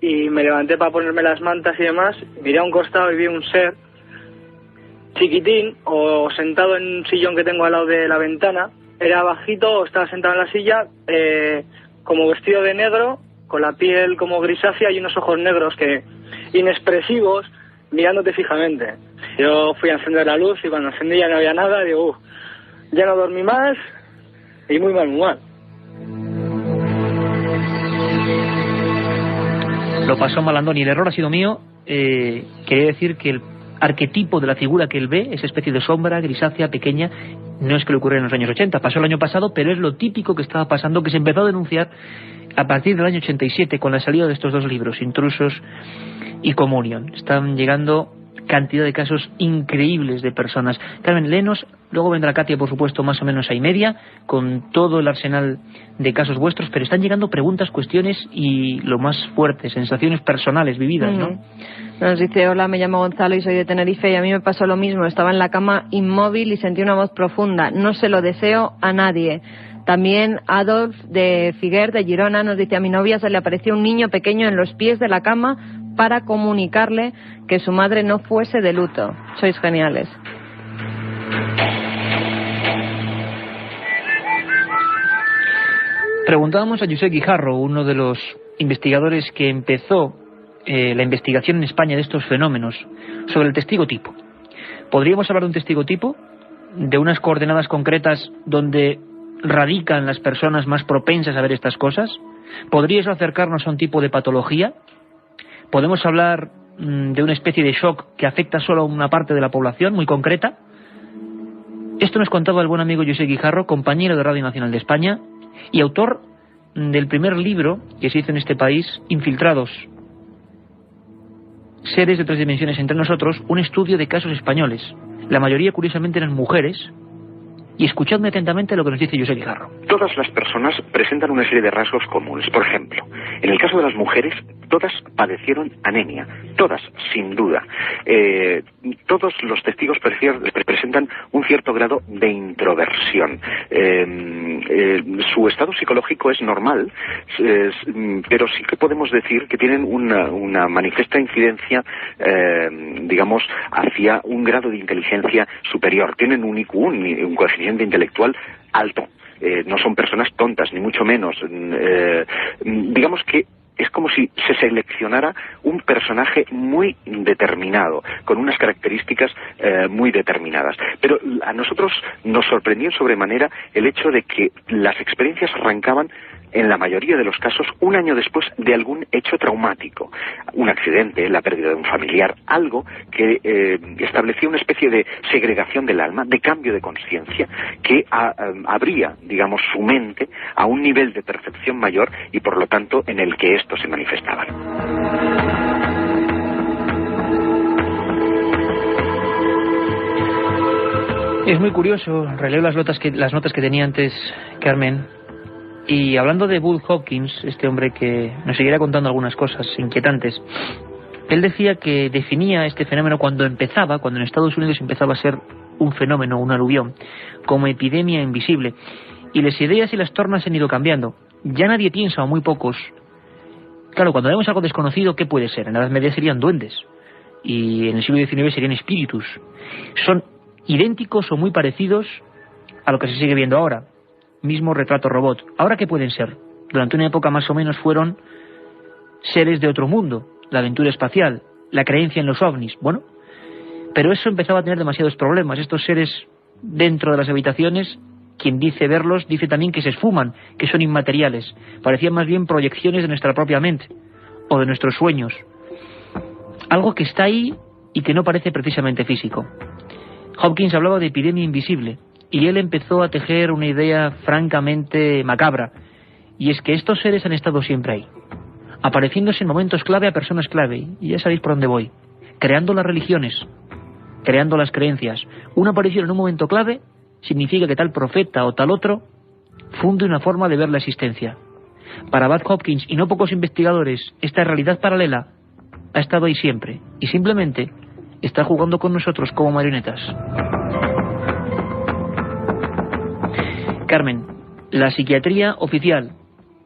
y me levanté para ponerme las mantas y demás. Miré a un costado y vi un ser chiquitín o sentado en un sillón que tengo al lado de la ventana. Era bajito, estaba sentado en la silla, como vestido de negro, con la piel como grisácea y unos ojos negros que inexpresivos, mirándote fijamente. Yo fui a encender la luz y cuando encendí ya no había nada. Digo, ya no dormí más. Y muy mal, muy mal. Lo pasó mal Andoni, el error ha sido mío. Quería decir que el arquetipo de la figura que él ve, esa especie de sombra grisácea, pequeña, no es que le ocurriera en los años 80, pasó el año pasado, pero es lo típico que estaba pasando, que se empezó a denunciar a partir del año 87, con la salida de estos dos libros, Intrusos y Communion. Están llegando cantidad de casos increíbles de personas. Carmen, léenos, luego vendrá Katia, por supuesto, más o menos a y media, con todo el arsenal de casos vuestros, pero están llegando preguntas, cuestiones y lo más fuerte, sensaciones personales vividas, ¿no? Nos dice, hola, me llamo Gonzalo y soy de Tenerife y a mí me pasó lo mismo, estaba en la cama inmóvil y sentí una voz profunda, no se lo deseo a nadie. También Adolf de Figuer, de Girona, nos dice, a mi novia se le apareció un niño pequeño en los pies de la cama para comunicarle que su madre no fuese de luto. Sois geniales. Preguntábamos a Josep Guijarro, uno de los investigadores que empezó la investigación en España de estos fenómenos, sobre el testigo tipo. ¿Podríamos hablar de un testigo tipo? ¿De unas coordenadas concretas donde radican las personas más propensas a ver estas cosas? ¿Podría eso acercarnos a un tipo de patología? ¿Podemos hablar de una especie de shock que afecta solo a una parte de la población, muy concreta? Esto nos contaba el buen amigo Josep Guijarro, compañero de Radio Nacional de España y autor del primer libro que se hizo en este país, Infiltrados, seres de 3 dimensiones entre nosotros, un estudio de casos españoles. La mayoría, curiosamente, eran mujeres. Y escuchadme atentamente lo que nos dice Josep Guijarro. Todas las personas presentan una serie de rasgos comunes. Por ejemplo, en el caso de las mujeres, todas padecieron anemia. Todas, sin duda. Todos los testigos presentan un cierto grado de introversión. Su estado psicológico es normal, pero sí que podemos decir que tienen una manifiesta incidencia, digamos, hacia un grado de inteligencia superior. Tienen un IQ, un coeficiente intelectual alto. No son personas tontas, ni mucho menos. Digamos que es como si se seleccionara un personaje muy determinado, con unas características muy determinadas. Pero a nosotros nos sorprendió sobremanera el hecho de que las experiencias arrancaban en la mayoría de los casos, un año después de algún hecho traumático, un accidente, la pérdida de un familiar, algo que establecía una especie de segregación del alma, de cambio de conciencia, que abría, digamos, su mente a un nivel de percepción mayor y, por lo tanto, en el que estos se manifestaban. Es muy curioso, releo las notas que tenía antes Carmen, y hablando de Bud Hopkins, este hombre que nos seguirá contando algunas cosas inquietantes, él decía que definía este fenómeno cuando en Estados Unidos empezaba a ser un fenómeno, un aluvión, como epidemia invisible, y las ideas y las tornas han ido cambiando. Ya nadie piensa, o muy pocos. Claro, cuando vemos algo desconocido, ¿qué puede ser? En la Edad Media serían duendes, y en el siglo XIX serían espíritus. Son idénticos o muy parecidos a lo que se sigue viendo ahora. Mismo retrato robot. ¿Ahora qué pueden ser? Durante una época más o menos fueron seres de otro mundo, la aventura espacial, la creencia en los ovnis. Bueno, pero eso empezaba a tener demasiados problemas. Estos seres dentro de las habitaciones, quien dice verlos, dice también que se esfuman, que son inmateriales. Parecían más bien proyecciones de nuestra propia mente, o de nuestros sueños. Algo que está ahí y que no parece precisamente físico. Hopkins hablaba de epidemia invisible, y él empezó a tejer una idea francamente macabra, y es que estos seres han estado siempre ahí, apareciéndose en momentos clave a personas clave, y ya sabéis por dónde voy, creando las religiones, creando las creencias. Una aparición en un momento clave significa que tal profeta o tal otro funde una forma de ver la existencia. Para Bud Hopkins y no pocos investigadores, esta realidad paralela ha estado ahí siempre, y simplemente está jugando con nosotros como marionetas. Carmen, la psiquiatría oficial,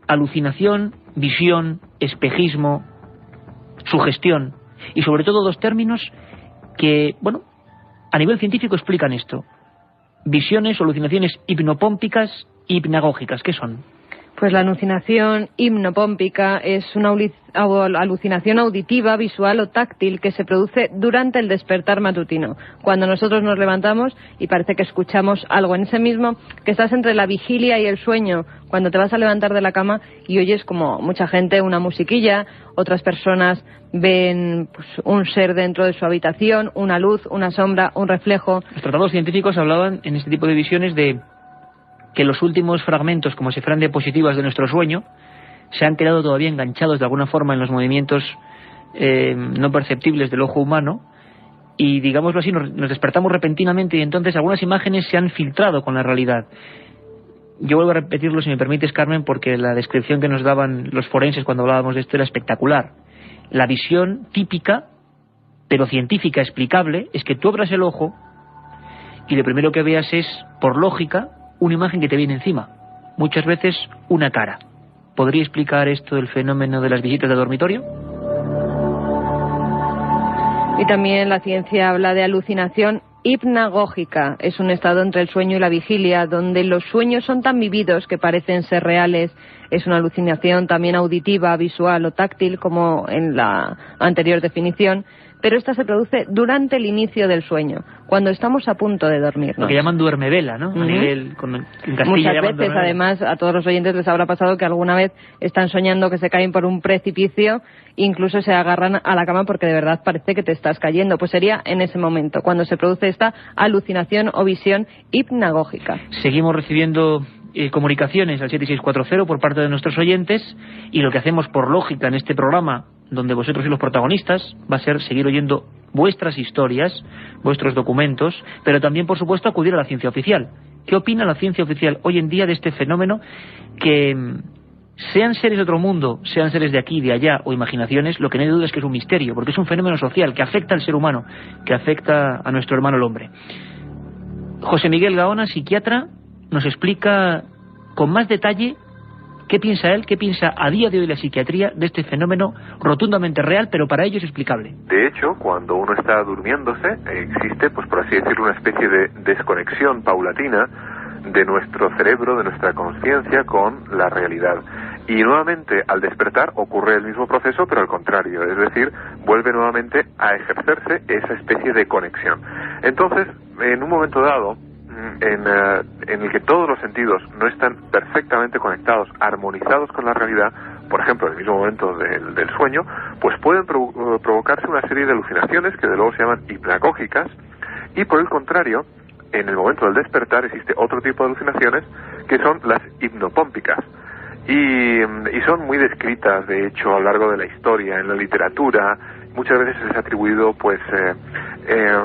alucinación, visión, espejismo, sugestión, y sobre todo dos términos que, bueno, a nivel científico explican esto. Visiones o alucinaciones hipnopómpicas e hipnagógicas, ¿qué son? Pues la alucinación hipnopómpica es una alucinación auditiva, visual o táctil que se produce durante el despertar matutino. Cuando nosotros nos levantamos y parece que escuchamos algo en ese mismo, que estás entre la vigilia y el sueño, cuando te vas a levantar de la cama y oyes, como mucha gente, una musiquilla, otras personas ven pues, un ser dentro de su habitación, una luz, una sombra, un reflejo. Los tratados científicos hablaban en este tipo de visiones de que los últimos fragmentos, como si fueran diapositivas de nuestro sueño, se han quedado todavía enganchados de alguna forma en los movimientos no perceptibles del ojo humano, y digámoslo así, nos despertamos repentinamente y entonces algunas imágenes se han filtrado con la realidad. Yo vuelvo a repetirlo, si me permites, Carmen, porque la descripción que nos daban los forenses cuando hablábamos de esto era espectacular. La visión típica, pero científica, explicable, es que tú abras el ojo y lo primero que veas es, por lógica, una imagen que te viene encima, muchas veces una cara. ¿Podría explicar esto el fenómeno de las visitas de dormitorio? Y también la ciencia habla de alucinación hipnagógica. Es un estado entre el sueño y la vigilia, donde los sueños son tan vividos que parecen ser reales. Es una alucinación también auditiva, visual o táctil, como en la anterior definición, pero esta se produce durante el inicio del sueño, cuando estamos a punto de dormir, ¿no? Lo que llaman duermevela, ¿no? A nivel, en Castilla muchas veces, además, a todos los oyentes les habrá pasado que alguna vez están soñando que se caen por un precipicio, incluso se agarran a la cama porque de verdad parece que te estás cayendo. Pues sería en ese momento, cuando se produce esta alucinación o visión hipnagógica. Seguimos recibiendo comunicaciones al 7640 por parte de nuestros oyentes, y lo que hacemos por lógica en este programa, donde vosotros sois los protagonistas, va a ser seguir oyendo vuestras historias, vuestros documentos, pero también, por supuesto, acudir a la ciencia oficial. ¿Qué opina la ciencia oficial hoy en día de este fenómeno? Que sean seres de otro mundo, sean seres de aquí y de allá, o imaginaciones, lo que no hay duda es que es un misterio, porque es un fenómeno social que afecta al ser humano, que afecta a nuestro hermano el hombre. José Miguel Gaona, psiquiatra, nos explica con más detalle qué piensa él, qué piensa a día de hoy la psiquiatría de este fenómeno rotundamente real, pero para ellos explicable. De hecho, cuando uno está durmiéndose, existe, pues por así decirlo, una especie de desconexión paulatina de nuestro cerebro, de nuestra conciencia con la realidad. Y nuevamente, al despertar, ocurre el mismo proceso, pero al contrario, es decir, vuelve nuevamente a ejercerse esa especie de conexión. Entonces, en un momento dado, en el que todos los sentidos no están perfectamente conectados, armonizados con la realidad, por ejemplo, en el mismo momento del sueño, pues pueden provocarse una serie de alucinaciones que de luego se llaman hipnagógicas, y por el contrario, en el momento del despertar existe otro tipo de alucinaciones que son las hipnopómpicas. Y son muy descritas, de hecho, a lo largo de la historia, en la literatura. Muchas veces se les ha atribuido pues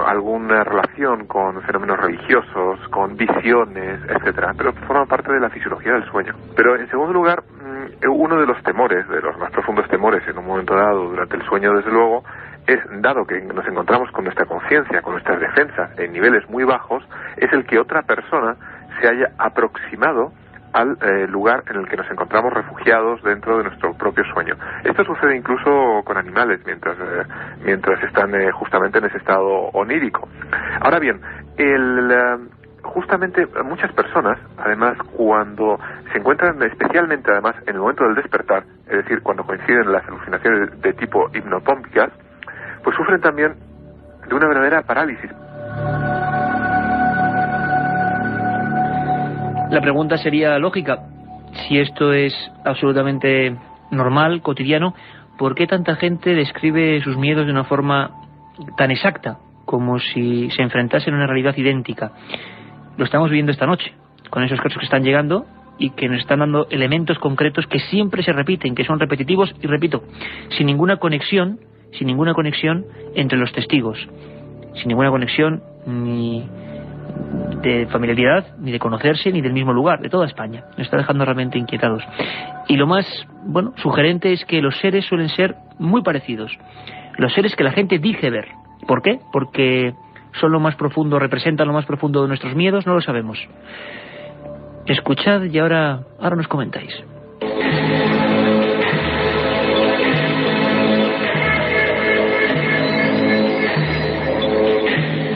alguna relación con fenómenos religiosos, con visiones, etcétera, pero forma parte de la fisiología del sueño. Pero en segundo lugar, uno de los temores, de los más profundos temores en un momento dado durante el sueño, desde luego, es, dado que nos encontramos con nuestra conciencia, con nuestras defensas en niveles muy bajos, es el que otra persona se haya aproximado al lugar en el que nos encontramos refugiados dentro de nuestro propio sueño. Esto sucede incluso con animales mientras están justamente en ese estado onírico. Ahora bien, justamente muchas personas, además, cuando se encuentran especialmente además en el momento del despertar, es decir, cuando coinciden las alucinaciones de tipo hipnopómpicas, pues sufren también de una verdadera parálisis. La pregunta sería lógica. Si esto es absolutamente normal, cotidiano, ¿por qué tanta gente describe sus miedos de una forma tan exacta, como si se enfrentasen a una realidad idéntica? Lo estamos viviendo esta noche, con esos casos que están llegando y que nos están dando elementos concretos que siempre se repiten, que son repetitivos y, repito, sin ninguna conexión entre los testigos, sin ninguna conexión ni de familiaridad, ni de conocerse, ni del mismo lugar, de toda España. Nos está dejando realmente inquietados. Y lo más, sugerente es que los seres suelen ser muy parecidos. Los seres que la gente dice ver. ¿Por qué? Porque son lo más profundo, representan lo más profundo de nuestros miedos, no lo sabemos. Escuchad y ahora nos comentáis.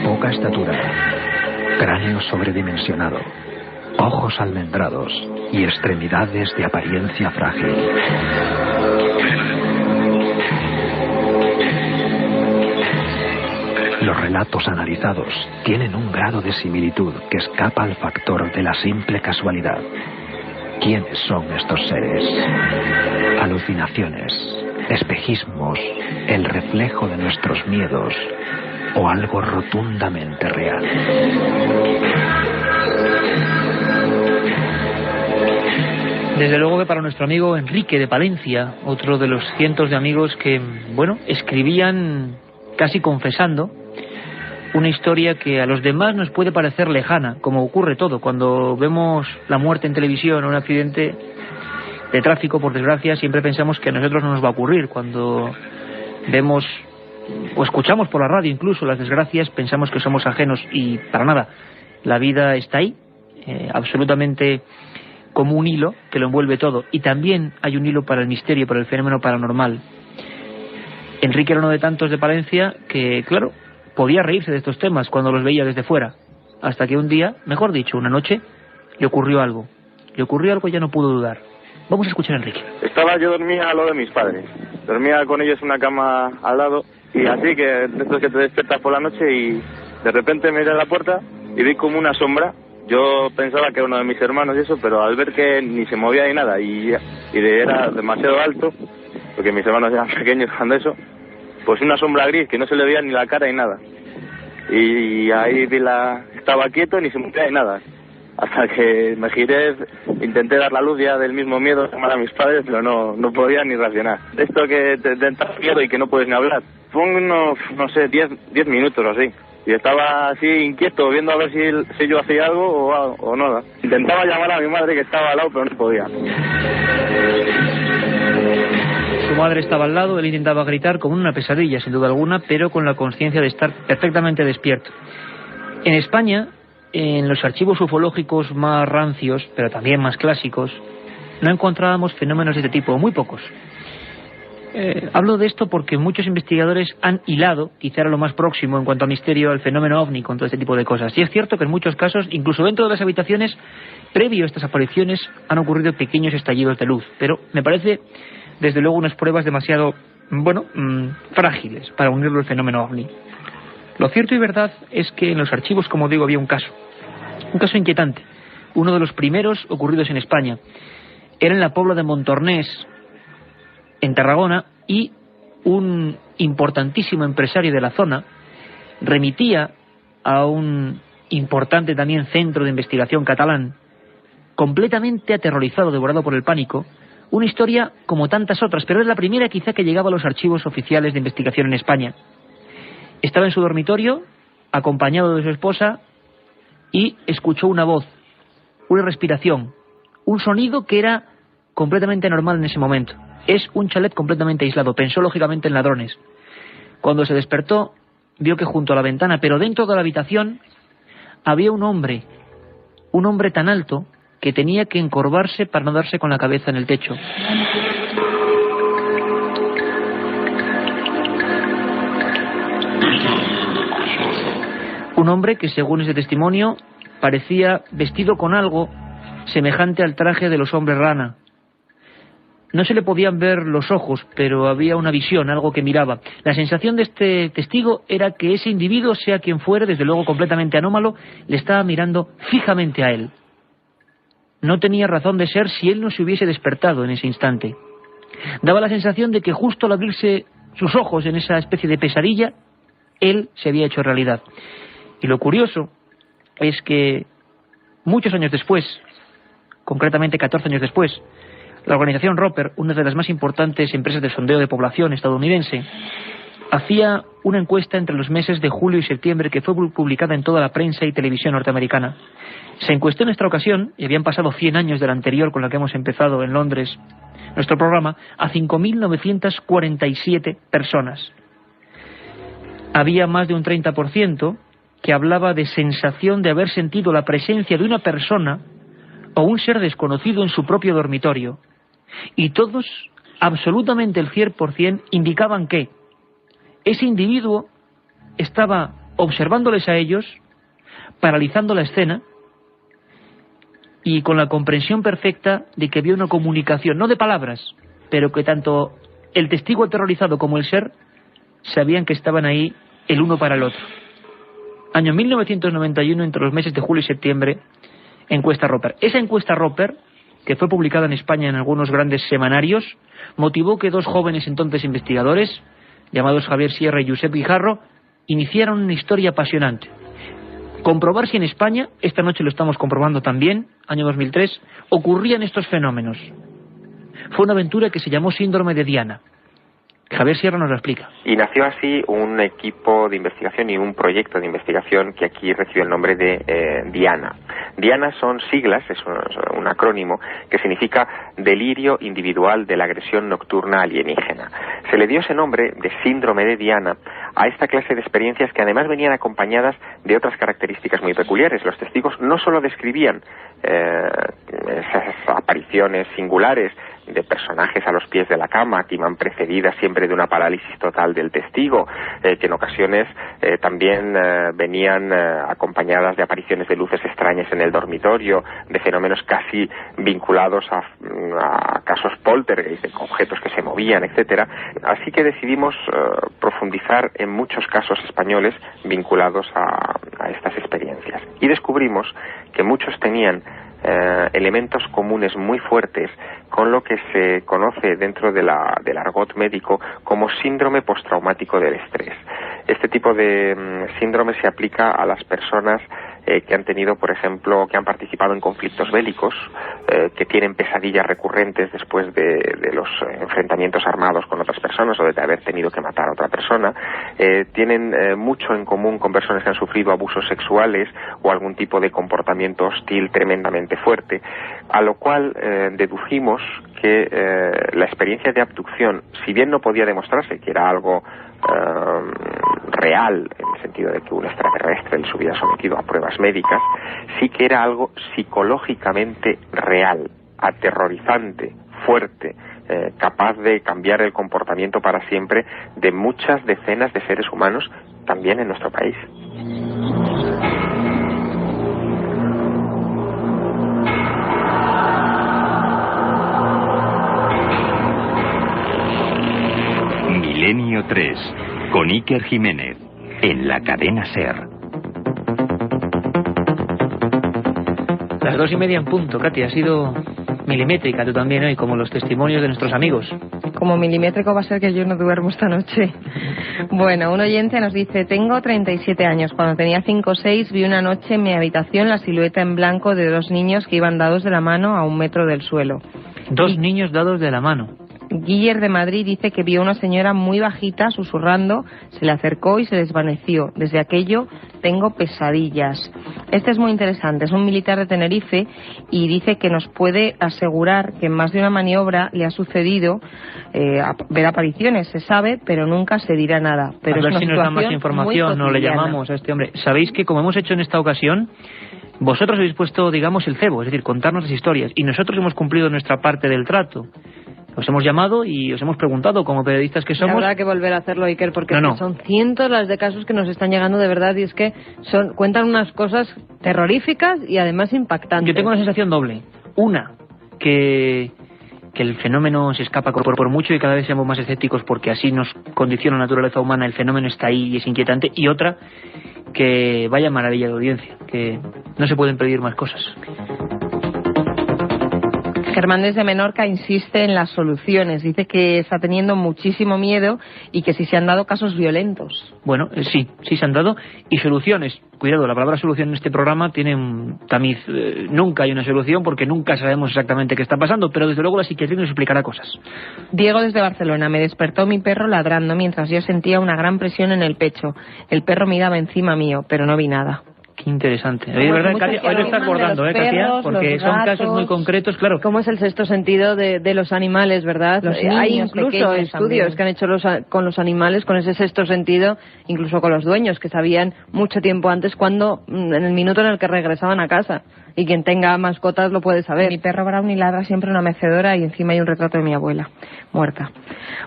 Poca estatura, cráneo sobredimensionado, ojos almendrados y extremidades de apariencia frágil. Los relatos analizados tienen un grado de similitud que escapa al factor de la simple casualidad. ¿Quiénes son estos seres? ¿Alucinaciones, espejismos, el reflejo de nuestros miedos o algo rotundamente real? Desde luego que para nuestro amigo Enrique de Palencia, otro de los cientos de amigos que, escribían casi confesando una historia que a los demás nos puede parecer lejana, como ocurre todo. Cuando vemos la muerte en televisión o un accidente de tráfico, por desgracia, siempre pensamos que a nosotros no nos va a ocurrir. Cuando vemos o escuchamos por la radio incluso las desgracias, pensamos que somos ajenos, y para nada. La vida está ahí, absolutamente como un hilo que lo envuelve todo. Y también hay un hilo para el misterio, para el fenómeno paranormal. Enrique era uno de tantos de Palencia que, claro, podía reírse de estos temas cuando los veía desde fuera, hasta que un día, mejor dicho, una noche, le ocurrió algo. Y ya no pudo dudar. Vamos a escuchar a Enrique. Yo dormía al lado de mis padres. Dormía con ellos en una cama al lado, y así que de estos que te despiertas por la noche y de repente me miré a la puerta y vi como una sombra. Yo pensaba que era uno de mis hermanos y eso, pero al ver que ni se movía ni nada y era demasiado alto, porque mis hermanos eran pequeños cuando eso, pues una sombra gris que no se le veía ni la cara ni nada. Y ahí estaba quieto, ni se movía ni nada. Hasta que me giré, intenté dar la luz ya del mismo miedo, llamar a mis padres, pero no podía ni reaccionar. Esto que te entras miedo y que no puedes ni hablar. Fue unos, 10 minutos o así. Y estaba así inquieto, viendo a ver si yo hacía algo o nada. Intentaba llamar a mi madre que estaba al lado, pero no podía. Su madre estaba al lado, él intentaba gritar como una pesadilla, sin duda alguna, pero con la conciencia de estar perfectamente despierto. En España, en los archivos ufológicos más rancios, pero también más clásicos, no encontrábamos fenómenos de este tipo, muy pocos. Hablo de esto porque muchos investigadores han hilado, quizá era lo más próximo en cuanto a misterio, al fenómeno ovni con todo este tipo de cosas. Y es cierto que en muchos casos, incluso dentro de las habitaciones, previo a estas apariciones, han ocurrido pequeños estallidos de luz. Pero me parece, desde luego, unas pruebas demasiado, frágiles para unirlo al fenómeno ovni. Lo cierto y verdad es que en los archivos, como digo, había un caso. Un caso inquietante, uno de los primeros ocurridos en España. Era en la Pobla de Montornés, en Tarragona, y un importantísimo empresario de la zona remitía a un importante también centro de investigación catalán, completamente aterrorizado, devorado por el pánico, una historia como tantas otras, pero es la primera quizá que llegaba a los archivos oficiales de investigación en España. Estaba en su dormitorio, acompañado de su esposa, y escuchó una voz, una respiración, un sonido que era completamente normal en ese momento. Es un chalet completamente aislado. Pensó lógicamente en ladrones. Cuando se despertó, vio que junto a la ventana, pero dentro de la habitación, había un hombre tan alto que tenía que encorvarse para no darse con la cabeza en el techo. Un hombre que, según ese testimonio, parecía vestido con algo semejante al traje de los hombres rana. No se le podían ver los ojos, pero había una visión, algo que miraba. La sensación de este testigo era que ese individuo, sea quien fuere, desde luego completamente anómalo, le estaba mirando fijamente a él. No tenía razón de ser si él no se hubiese despertado en ese instante. Daba la sensación de que justo al abrirse sus ojos en esa especie de pesadilla, él se había hecho realidad. Y lo curioso es que muchos años después, concretamente 14 años después, la organización Roper, una de las más importantes empresas de sondeo de población estadounidense, hacía una encuesta entre los meses de julio y septiembre que fue publicada en toda la prensa y televisión norteamericana. Se encuestó en esta ocasión, y habían pasado 100 años de la anterior con la que hemos empezado en Londres nuestro programa, a 5.947 personas. Había más de un 30% que hablaba de sensación de haber sentido la presencia de una persona o un ser desconocido en su propio dormitorio. Y todos, absolutamente el 100%, indicaban que ese individuo estaba observándoles a ellos, paralizando la escena y con la comprensión perfecta de que había una comunicación, no de palabras, pero que tanto el testigo aterrorizado como el ser sabían que estaban ahí el uno para el otro. Año 1991, entre los meses de julio y septiembre, encuesta Roper. Esa encuesta Roper, que fue publicada en España en algunos grandes semanarios, motivó que dos jóvenes entonces investigadores, llamados Javier Sierra y Josep Guijarro, iniciaron una historia apasionante. Comprobar si en España, esta noche lo estamos comprobando también, año 2003, ocurrían estos fenómenos. Fue una aventura que se llamó Síndrome de Diana. Javier Sierra nos lo explica. Y nació así un equipo de investigación y un proyecto de investigación que aquí recibe el nombre de Diana. Diana son siglas, es un acrónimo que significa Delirio Individual de la Agresión Nocturna Alienígena. Se le dio ese nombre de Síndrome de Diana a esta clase de experiencias que además venían acompañadas de otras características muy peculiares. Los testigos no solo describían esas apariciones singulares de personajes a los pies de la cama que iban precedidas siempre de una parálisis total del testigo, que en ocasiones también venían acompañadas de apariciones de luces extrañas en el dormitorio, de fenómenos casi vinculados a casos poltergeist, de objetos que se movían, etcétera. Así que decidimos profundizar en muchos casos españoles vinculados a estas experiencias. Y descubrimos que muchos tenían elementos comunes muy fuertes con lo que se conoce dentro del argot médico como síndrome postraumático del estrés. Este tipo de síndrome se aplica a las personas que han tenido, por ejemplo, que han participado en conflictos bélicos, que tienen pesadillas recurrentes después de los enfrentamientos armados con otras personas o de haber tenido que matar a otra persona. Tienen mucho en común con personas que han sufrido abusos sexuales o algún tipo de comportamiento hostil tremendamente fuerte, a lo cual deducimos que la experiencia de abducción, si bien no podía demostrarse que era algo real, en el sentido de que un extraterrestre les hubiera sometido a pruebas médicas, sí que era algo psicológicamente real, aterrorizante, fuerte, capaz de cambiar el comportamiento para siempre de muchas decenas de seres humanos, también en nuestro país. Milenio 3, con Iker Jiménez, en la cadena SER. Las 2:30 en punto, Katia. Ha sido milimétrica tú también hoy, como los testimonios de nuestros amigos. Como milimétrico va a ser que yo no duermo esta noche. Bueno, un oyente nos dice: tengo 37 años. Cuando tenía 5 o 6 vi una noche en mi habitación la silueta en blanco de 2 niños que iban dados de la mano a 1 metro del suelo. 2 niños dados de la mano. Guiller de Madrid dice que vio una señora muy bajita susurrando, se le acercó y se desvaneció. Desde aquello tengo pesadillas. Este es muy interesante, es un militar de Tenerife y dice que nos puede asegurar que en más de una maniobra le ha sucedido ver apariciones, se sabe, pero nunca se dirá nada. Pero a ver si nos da más información, no le llamamos a este hombre. Sabéis que, como hemos hecho en esta ocasión, vosotros habéis puesto, digamos, el cebo, es decir, contarnos las historias, y nosotros hemos cumplido nuestra parte del trato. Os hemos llamado y os hemos preguntado, como periodistas que somos... Habrá que volver a hacerlo, Iker, porque No. son cientos las de casos que nos están llegando de verdad, y es que cuentan unas cosas terroríficas y además impactantes. Yo tengo una sensación doble. Una, que el fenómeno se escapa por mucho y cada vez seamos más escépticos porque así nos condiciona la naturaleza humana, el fenómeno está ahí y es inquietante. Y otra, que vaya maravilla de audiencia, que no se pueden pedir más cosas. Germán desde Menorca insiste en las soluciones. Dice que está teniendo muchísimo miedo y que sí se han dado casos violentos. Bueno, sí se han dado. Y soluciones. Cuidado, la palabra solución en este programa tiene un tamiz. Nunca hay una solución porque nunca sabemos exactamente qué está pasando, pero desde luego la psiquiatría nos explicará cosas. Diego desde Barcelona: me despertó mi perro ladrando mientras yo sentía una gran presión en el pecho. El perro miraba encima mío, pero no vi nada. Qué interesante. Hoy, de verdad, Katia, hoy lo estás bordando, Katia, porque son casos muy concretos, claro. ¿Cómo es el sexto sentido de los animales, verdad? Hay incluso estudios que han hecho con los animales, con ese sexto sentido, incluso con los dueños, que sabían mucho tiempo antes en el minuto en el que regresaban a casa. Y quien tenga mascotas lo puede saber. Mi perro Brownie ladra siempre una mecedora y encima hay un retrato de mi abuela, muerta.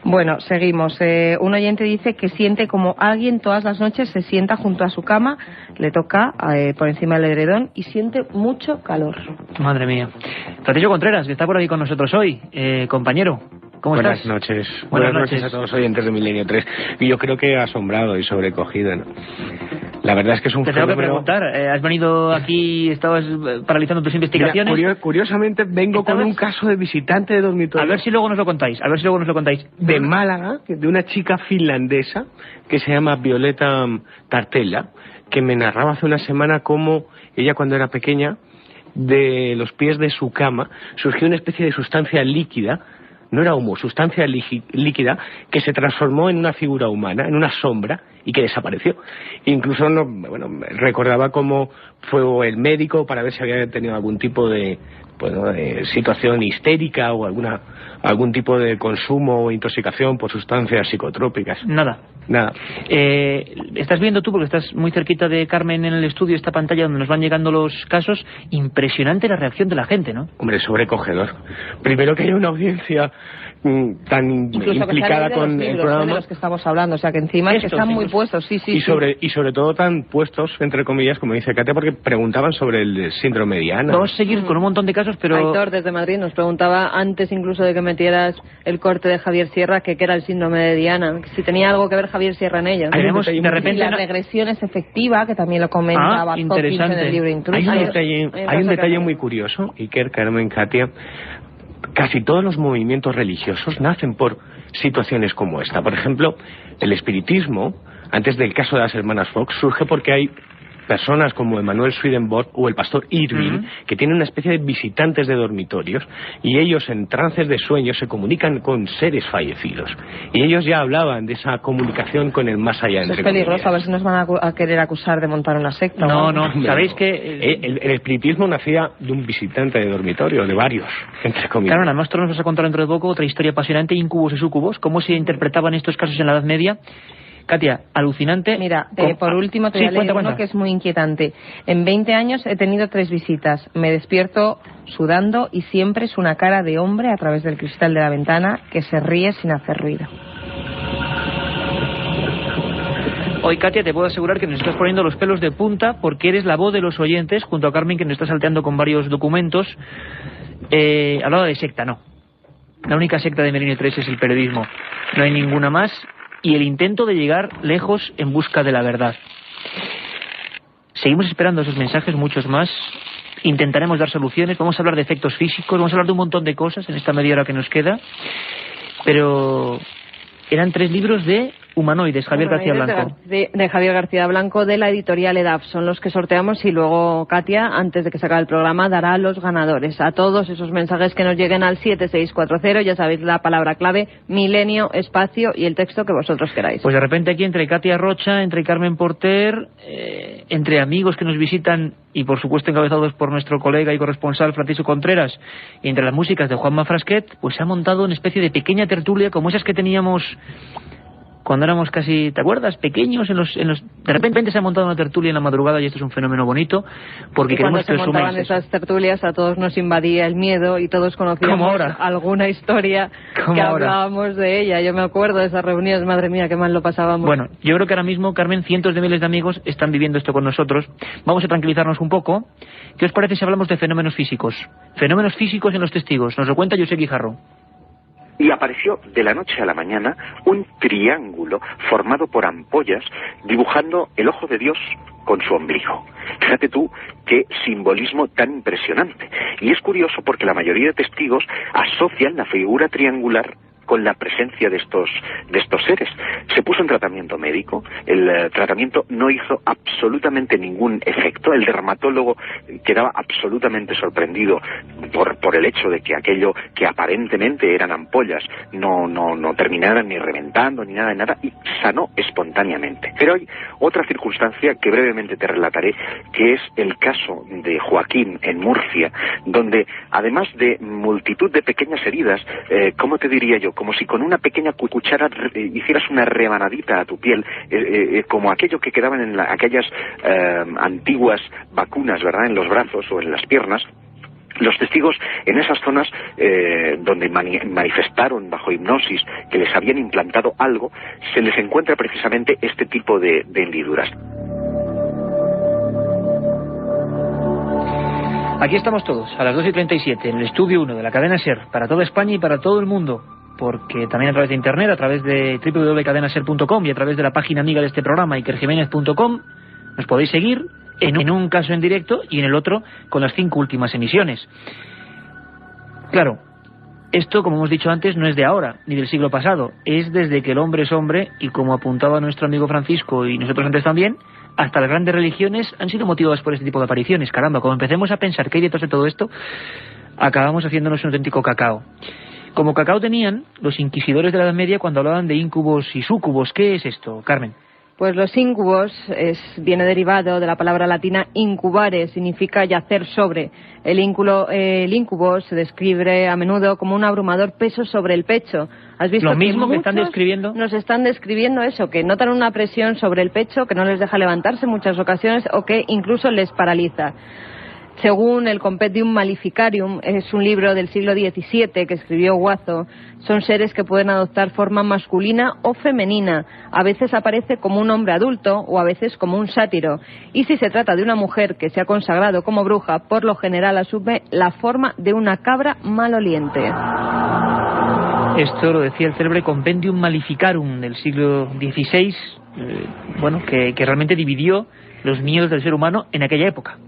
Bueno, seguimos. Un oyente dice que siente como alguien todas las noches se sienta junto a su cama, le toca por encima del edredón y siente mucho calor. Madre mía. Patricio Contreras, que está por aquí con nosotros hoy. Compañero, ¿cómo Buenas estás? Noches. Buenas noches a todos los oyentes de Milenio 3. Y yo creo que asombrado y sobrecogido, ¿no? La verdad es que es un fenómeno... Te tengo que preguntar, has venido aquí, estabas paralizando tus investigaciones. Mira, curiosamente vengo con un caso de visitante de dormitorio. A ver si luego nos lo contáis, De Málaga, de una chica finlandesa que se llama Violeta Tartella, que me narraba hace una semana cómo ella, cuando era pequeña, de los pies de su cama surgió una especie de sustancia líquida. No era humo, sustancia líquida que se transformó en una figura humana, en una sombra, y que desapareció. Incluso recordaba cómo fue el médico para ver si había tenido algún tipo de situación histérica o algún tipo de consumo o intoxicación por sustancias psicotrópicas. Nada. Estás viendo tú, porque estás muy cerquita de Carmen en el estudio, esta pantalla donde nos van llegando los casos. Impresionante la reacción de la gente, ¿no? Hombre, sobrecogedor. Primero que haya una audiencia tan implicada con el programa, de los que estamos hablando, o sea que encima es que están muy puestos, sí. Y sobre todo tan puestos, entre comillas, como dice Katia, porque preguntaban sobre el síndrome de Diana. Vamos a seguir con un montón de casos, pero... Aitor desde Madrid nos preguntaba, antes incluso de que metieras el corte de Javier Sierra, que qué era el síndrome de Diana, si tenía algo que ver Javier Sierra en ello. De repente la regresión es efectiva, que también lo comentaba Hopkins en el libro Intruso. Hay un detalle muy curioso, Iker, Carmen, Katia. Casi todos los movimientos religiosos nacen por situaciones como esta. Por ejemplo, el espiritismo, antes del caso de las hermanas Fox, surge porque hay personas como Emanuel Swedenborg o el pastor Irving, que tienen una especie de visitantes de dormitorios, y ellos en trances de sueño se comunican con seres fallecidos. Y ellos ya hablaban de esa comunicación con el más allá. Eso es peligroso, a ver si nos van a querer acusar de montar una secta. No, sabéis que... El espiritismo nacía de un visitante de dormitorio, de varios, entre comillas. Claro, además nos vas a contar dentro de poco otra historia apasionante, incubos y sucubos, cómo se interpretaban estos casos en la Edad Media. Katia, alucinante. Mira, por último te voy a leer uno que es muy inquietante. En 20 años he tenido 3 visitas. Me despierto sudando y siempre es una cara de hombre a través del cristal de la ventana que se ríe sin hacer ruido. Hoy, Katia, te puedo asegurar que nos estás poniendo los pelos de punta porque eres la voz de los oyentes, junto a Carmen, que nos está salteando con varios documentos. Hablaba de secta, no. La única secta de Milenio 3 es el periodismo. No hay ninguna más. Y el intento de llegar lejos en busca de la verdad. Seguimos esperando esos mensajes, muchos más. intentaremos dar soluciones, vamos a hablar de efectos físicos, vamos a hablar de un montón de cosas en esta media hora que nos queda, pero eran 3 libros de humanoides, Javier García Blanco. De Javier García Blanco, de la editorial EDAF. Son los que sorteamos y luego Katia, antes de que se acabe el programa, dará a los ganadores. A todos esos mensajes que nos lleguen al 7640, ya sabéis la palabra clave, milenio, espacio y el texto que vosotros queráis. Pues de repente aquí entre Katia Rocha, entre Carmen Porter, entre amigos que nos visitan y por supuesto encabezados por nuestro colega y corresponsal Francisco Contreras, y entre las músicas de Juanma Frasquet, pues se ha montado una especie de pequeña tertulia como esas que teníamos cuando éramos casi, ¿te acuerdas? Pequeños, de repente se ha montado una tertulia en la madrugada y esto es un fenómeno bonito, porque y queremos que cuando se montaban esas tertulias a todos nos invadía el miedo y todos conocíamos alguna historia que hablábamos de ella. Yo me acuerdo de esas reuniones, madre mía, qué mal lo pasábamos. Bueno, yo creo que ahora mismo, Carmen, cientos de miles de amigos están viviendo esto con nosotros. Vamos a tranquilizarnos un poco. ¿Qué os parece si hablamos de fenómenos físicos? Fenómenos físicos en los testigos. Nos lo cuenta José Guijarro. Y apareció de la noche a la mañana un triángulo formado por ampollas dibujando el ojo de Dios con su ombligo. Fíjate tú qué simbolismo tan impresionante. Y es curioso porque la mayoría de testigos asocian la figura triangular con la presencia de estos seres. Se puso en tratamiento médico, el tratamiento no hizo absolutamente ningún efecto, el dermatólogo quedaba absolutamente sorprendido por el hecho de que aquello que aparentemente eran ampollas no terminaran ni reventando ni nada, y sanó espontáneamente. Pero hay otra circunstancia que brevemente te relataré, que es el caso de Joaquín en Murcia, donde además de multitud de pequeñas heridas, ¿cómo te diría yo? Como si con una pequeña cuchara hicieras una rebanadita a tu piel, como aquello que quedaban en aquellas antiguas vacunas, ¿verdad?, en los brazos o en las piernas. Los testigos en esas zonas donde manifestaron bajo hipnosis que les habían implantado algo, se les encuentra precisamente este tipo de hendiduras. Aquí estamos todos, a las 2:37, en el Estudio 1 de la cadena SER, para toda España y para todo el mundo, porque también a través de internet, a través de www.cadenaser.com y a través de la página amiga de este programa, ikerjimenez.com, nos podéis seguir en un caso en directo y en el otro con las 5 últimas emisiones. Claro, esto, como hemos dicho antes, no es de ahora, ni del siglo pasado, es desde que el hombre es hombre, y como apuntaba nuestro amigo Francisco y nosotros antes también, hasta las grandes religiones han sido motivadas por este tipo de apariciones. Caramba, cuando empecemos a pensar qué hay detrás de todo esto, acabamos haciéndonos un auténtico cacao. Como cacao tenían los inquisidores de la Edad Media cuando hablaban de íncubos y súcubos. ¿Qué es esto, Carmen? Pues los íncubos viene derivado de la palabra latina incubare, significa yacer sobre. El íncubo se describe a menudo como un abrumador peso sobre el pecho. ¿Has visto lo mismo que están describiendo? Nos están describiendo eso, que notan una presión sobre el pecho que no les deja levantarse en muchas ocasiones o que incluso les paraliza. Según el Compendium Maleficarium, es un libro del siglo XVII que escribió Guazo, son seres que pueden adoptar forma masculina o femenina. A veces aparece como un hombre adulto o a veces como un sátiro. Y si se trata de una mujer que se ha consagrado como bruja, por lo general asume la forma de una cabra maloliente. Esto lo decía el célebre Compendium Maleficarum del siglo XVI, que realmente dividió los miedos del ser humano en aquella época.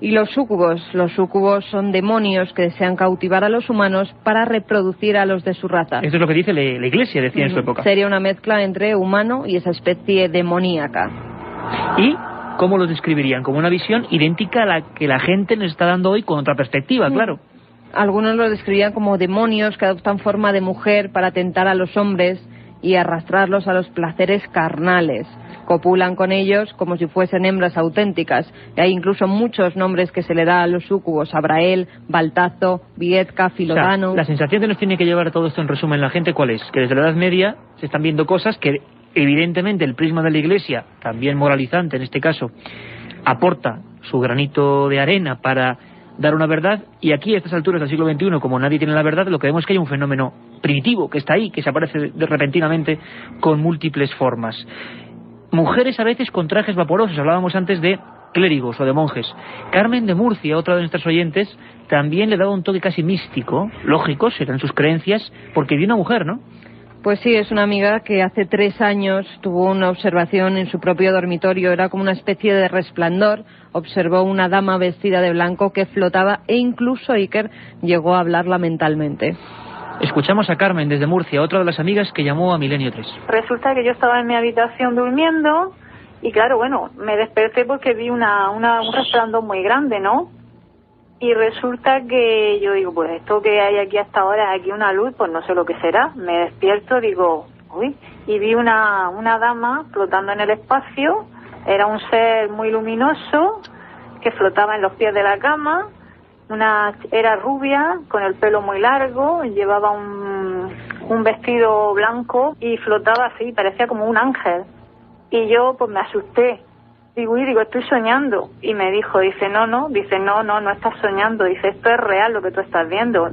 Y los súcubos son demonios que desean cautivar a los humanos para reproducir a los de su raza. Esto es lo que dice la Iglesia, decía en su época. Sería una mezcla entre humano y esa especie demoníaca. ¿Y cómo los describirían? Como una visión idéntica a la que la gente nos está dando hoy con otra perspectiva, claro. Algunos lo describían como demonios que adoptan forma de mujer para tentar a los hombres y arrastrarlos a los placeres carnales. Copulan con ellos como si fuesen hembras auténticas. Y hay incluso muchos nombres que se le da a los súcubos: Abrael, Baltazo, Vietka, Filodano. O sea, la sensación que nos tiene que llevar todo esto en resumen la gente, ¿cuál es? Que desde la Edad Media se están viendo cosas que evidentemente el prisma de la Iglesia, también moralizante en este caso, aporta su granito de arena para dar una verdad, y aquí a estas alturas del siglo XXI, como nadie tiene la verdad, lo que vemos es que hay un fenómeno primitivo que está ahí, que se aparece repentinamente con múltiples formas. Mujeres a veces con trajes vaporosos, hablábamos antes de clérigos o de monjes. Carmen de Murcia, otra de nuestras oyentes, también le daba un toque casi místico, lógico, serán sus creencias, porque vio una mujer, ¿no? Pues sí, es una amiga que hace 3 años tuvo una observación en su propio dormitorio. Era como una especie de resplandor. Observó una dama vestida de blanco que flotaba e incluso Iker llegó a hablarla mentalmente. Escuchamos a Carmen desde Murcia, otra de las amigas que llamó a Milenio 3. Resulta que yo estaba en mi habitación durmiendo y claro, bueno, me desperté porque vi un resplandor muy grande, ¿no? Y resulta que yo digo, pues esto que hay aquí hasta ahora es aquí una luz, pues no sé lo que será. Me despierto, digo, uy, y vi una dama flotando en el espacio. Era un ser muy luminoso que flotaba en los pies de la cama. Era rubia, con el pelo muy largo, llevaba un vestido blanco y flotaba así, parecía como un ángel. Y yo pues me asusté. Digo, estoy soñando. Y me dijo, no estás soñando. Dice, esto es real lo que tú estás viendo.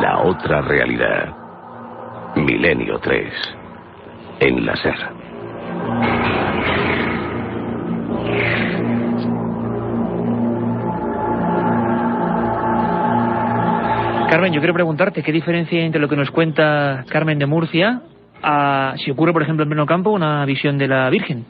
La otra realidad. Milenio 3. En la SER. Carmen, yo quiero preguntarte, ¿qué diferencia hay entre lo que nos cuenta Carmen de Murcia a si ocurre, por ejemplo, en pleno campo, una visión de la Virgen?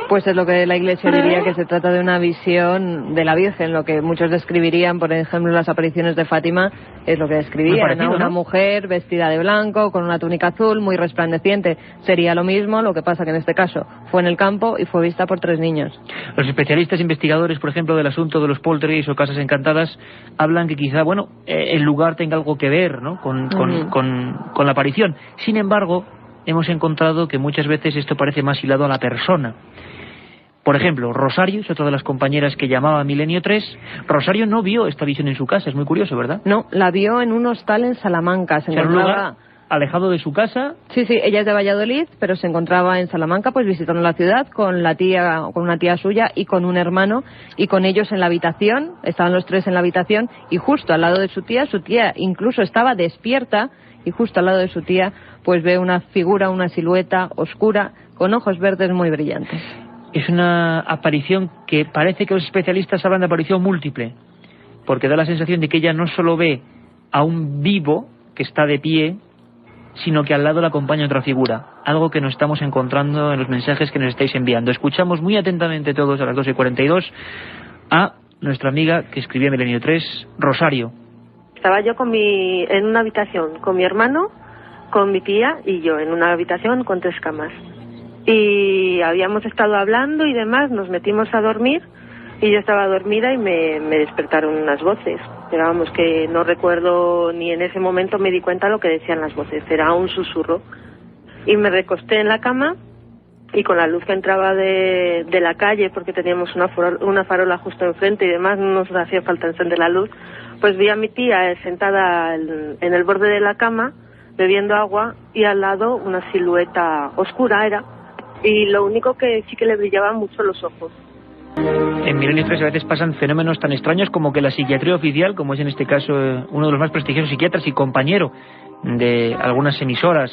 Pues es lo que la Iglesia diría, que se trata de una visión de la Virgen. Lo que muchos describirían, por ejemplo, las apariciones de Fátima, es lo que describían, parecido, ¿no? Una mujer vestida de blanco, con una túnica azul, muy resplandeciente. Sería lo mismo, lo que pasa que en este caso fue en el campo y fue vista por 3 niños. Los especialistas investigadores, por ejemplo, del asunto de los poltergeists o casas encantadas, hablan que quizá, el lugar tenga algo que ver, ¿no?, con la aparición. Sin embargo, hemos encontrado que muchas veces esto parece más hilado a la persona. Por ejemplo, Rosario es otra de las compañeras que llamaba a Milenio 3. Rosario no vio esta visión en su casa, es muy curioso, ¿verdad? No, la vio en un hostal en Salamanca. Se encontraba... un lugar alejado de su casa. Sí, ella es de Valladolid, pero se encontraba en Salamanca, pues visitando la ciudad con una tía suya y con un hermano, y con ellos en la habitación. Estaban los 3 en la habitación y justo al lado de su tía incluso estaba despierta, y justo al lado de su tía pues ve una figura, una silueta oscura con ojos verdes muy brillantes. Es una aparición que parece que los especialistas hablan de aparición múltiple, porque da la sensación de que ella no solo ve a un vivo que está de pie, sino que al lado le acompaña otra figura, algo que nos estamos encontrando en los mensajes que nos estáis enviando. Escuchamos muy atentamente todos a las 2:42 a nuestra amiga que escribía Milenio 3, Rosario. Estaba yo en una habitación con mi hermano, con mi tía y yo, en una habitación con 3 camas. Y habíamos estado hablando y demás, nos metimos a dormir y yo estaba dormida y me despertaron unas voces. Pero vamos, que no recuerdo ni en ese momento me di cuenta lo que decían las voces, era un susurro. Y me recosté en la cama y con la luz que entraba de la calle, porque teníamos una farola justo enfrente y demás, no nos hacía falta encender la luz, pues vi a mi tía sentada en el borde de la cama bebiendo agua y al lado una silueta oscura era. Y lo único que sí que le brillaban mucho los ojos. En Milenio 3 a veces pasan fenómenos tan extraños como que la psiquiatría oficial, como es en este caso uno de los más prestigiosos psiquiatras y compañero de algunas emisoras,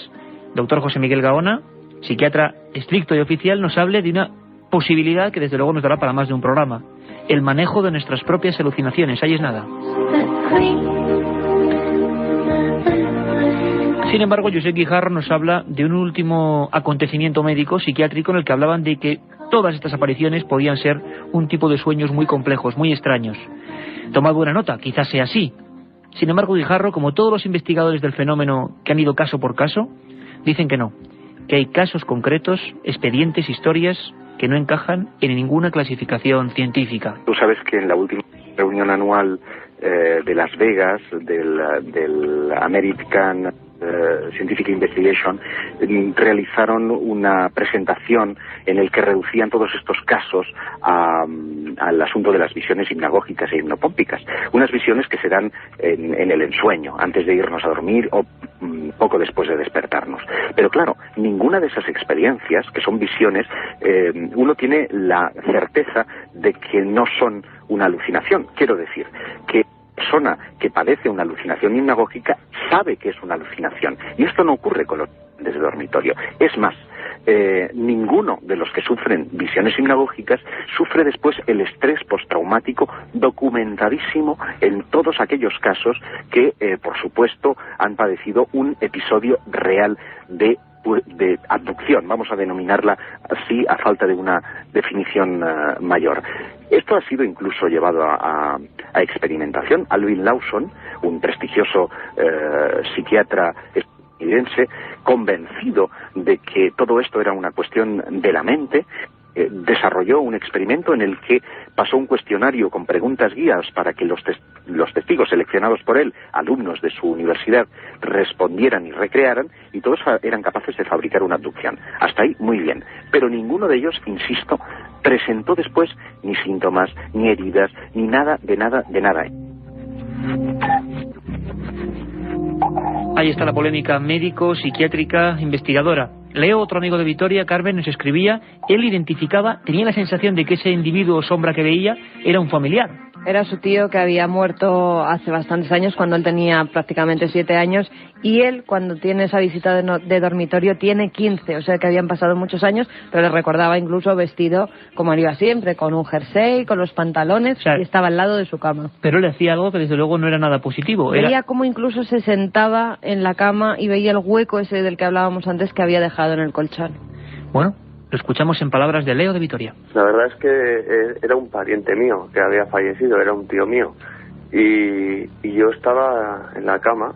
doctor José Miguel Gaona, psiquiatra estricto y oficial, nos hable de una posibilidad que desde luego nos dará para más de un programa: el manejo de nuestras propias alucinaciones. Ahí es nada. Sin embargo, Josep Guijarro nos habla de un último acontecimiento médico psiquiátrico en el que hablaban de que todas estas apariciones podían ser un tipo de sueños muy complejos, muy extraños. Tomad buena nota, quizás sea así. Sin embargo, Guijarro, como todos los investigadores del fenómeno que han ido caso por caso, dicen que no, que hay casos concretos, expedientes, historias que no encajan en ninguna clasificación científica. Tú sabes que en la última reunión anual de Las Vegas, del American Scientific Investigation, realizaron una presentación en el que reducían todos estos casos al asunto de las visiones hipnagógicas e hipnopómpicas. Unas visiones que se dan en el ensueño, antes de irnos a dormir o poco después de despertarnos. Pero claro, ninguna de esas experiencias, que son visiones, uno tiene la certeza de que no son una alucinación. Quiero decir, que persona que padece una alucinación hipnagógica sabe que es una alucinación, y esto no ocurre con los pacientes de dormitorio. Es más, ninguno de los que sufren visiones hipnagógicas sufre después el estrés postraumático documentadísimo en todos aquellos casos que, por supuesto, han padecido un episodio real de abducción, vamos a denominarla así a falta de una definición mayor. Esto ha sido incluso llevado a experimentación. Alvin Lawson, un prestigioso psiquiatra estadounidense, convencido de que todo esto era una cuestión de la mente, desarrolló un experimento en el que pasó un cuestionario con preguntas guías para que los testigos seleccionados por él, alumnos de su universidad, respondieran y recrearan, y todos eran capaces de fabricar una abducción. Hasta ahí muy bien, pero ninguno de ellos, insisto, presentó después ni síntomas, ni heridas, ni nada. Ahí está la polémica médico, psiquiátrica, investigadora. Leo, otro amigo de Vitoria, Carmen, nos escribía, él identificaba, tenía la sensación de que ese individuo o sombra que veía era un familiar. Era su tío que había muerto hace bastantes años, cuando él tenía prácticamente 7 años, y él, cuando tiene esa visita de dormitorio, tiene 15, o sea que habían pasado muchos años, pero le recordaba incluso vestido como él iba siempre, con un jersey, con los pantalones, o sea, y estaba al lado de su cama. Pero él decía algo que desde luego no era nada positivo. Veía cómo incluso se sentaba en la cama y veía el hueco ese del que hablábamos antes que había dejado en el colchón. Bueno, lo escuchamos en palabras de Leo de Vitoria. La verdad es que era un pariente mío que había fallecido, era un tío mío. Y yo estaba en la cama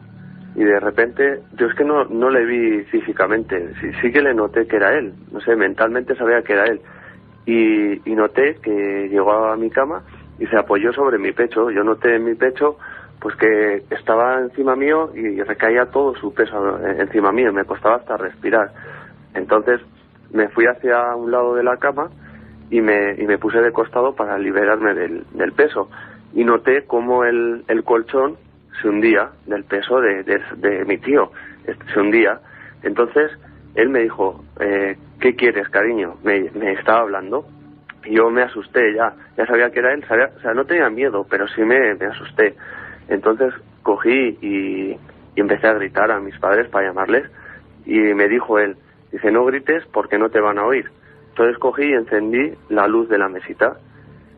y de repente, yo es que no le vi físicamente, sí que le noté que era él, no sé, mentalmente sabía que era él. Y noté que llegó a mi cama y se apoyó sobre mi pecho. Yo noté en mi pecho pues que estaba encima mío y recaía todo su peso encima mío, me costaba hasta respirar. Entonces me fui hacia un lado de la cama y me puse de costado para liberarme del peso. Y noté cómo el colchón se hundía del peso de mi tío. Se hundía. Entonces él me dijo, ¿qué quieres, cariño? Me estaba hablando. Y yo me asusté ya sabía que era él. O sea, no tenía miedo, pero sí me asusté. Entonces cogí y empecé a gritar a mis padres para llamarles. Y me dijo él, dice, no grites porque no te van a oír. Entonces cogí y encendí la luz de la mesita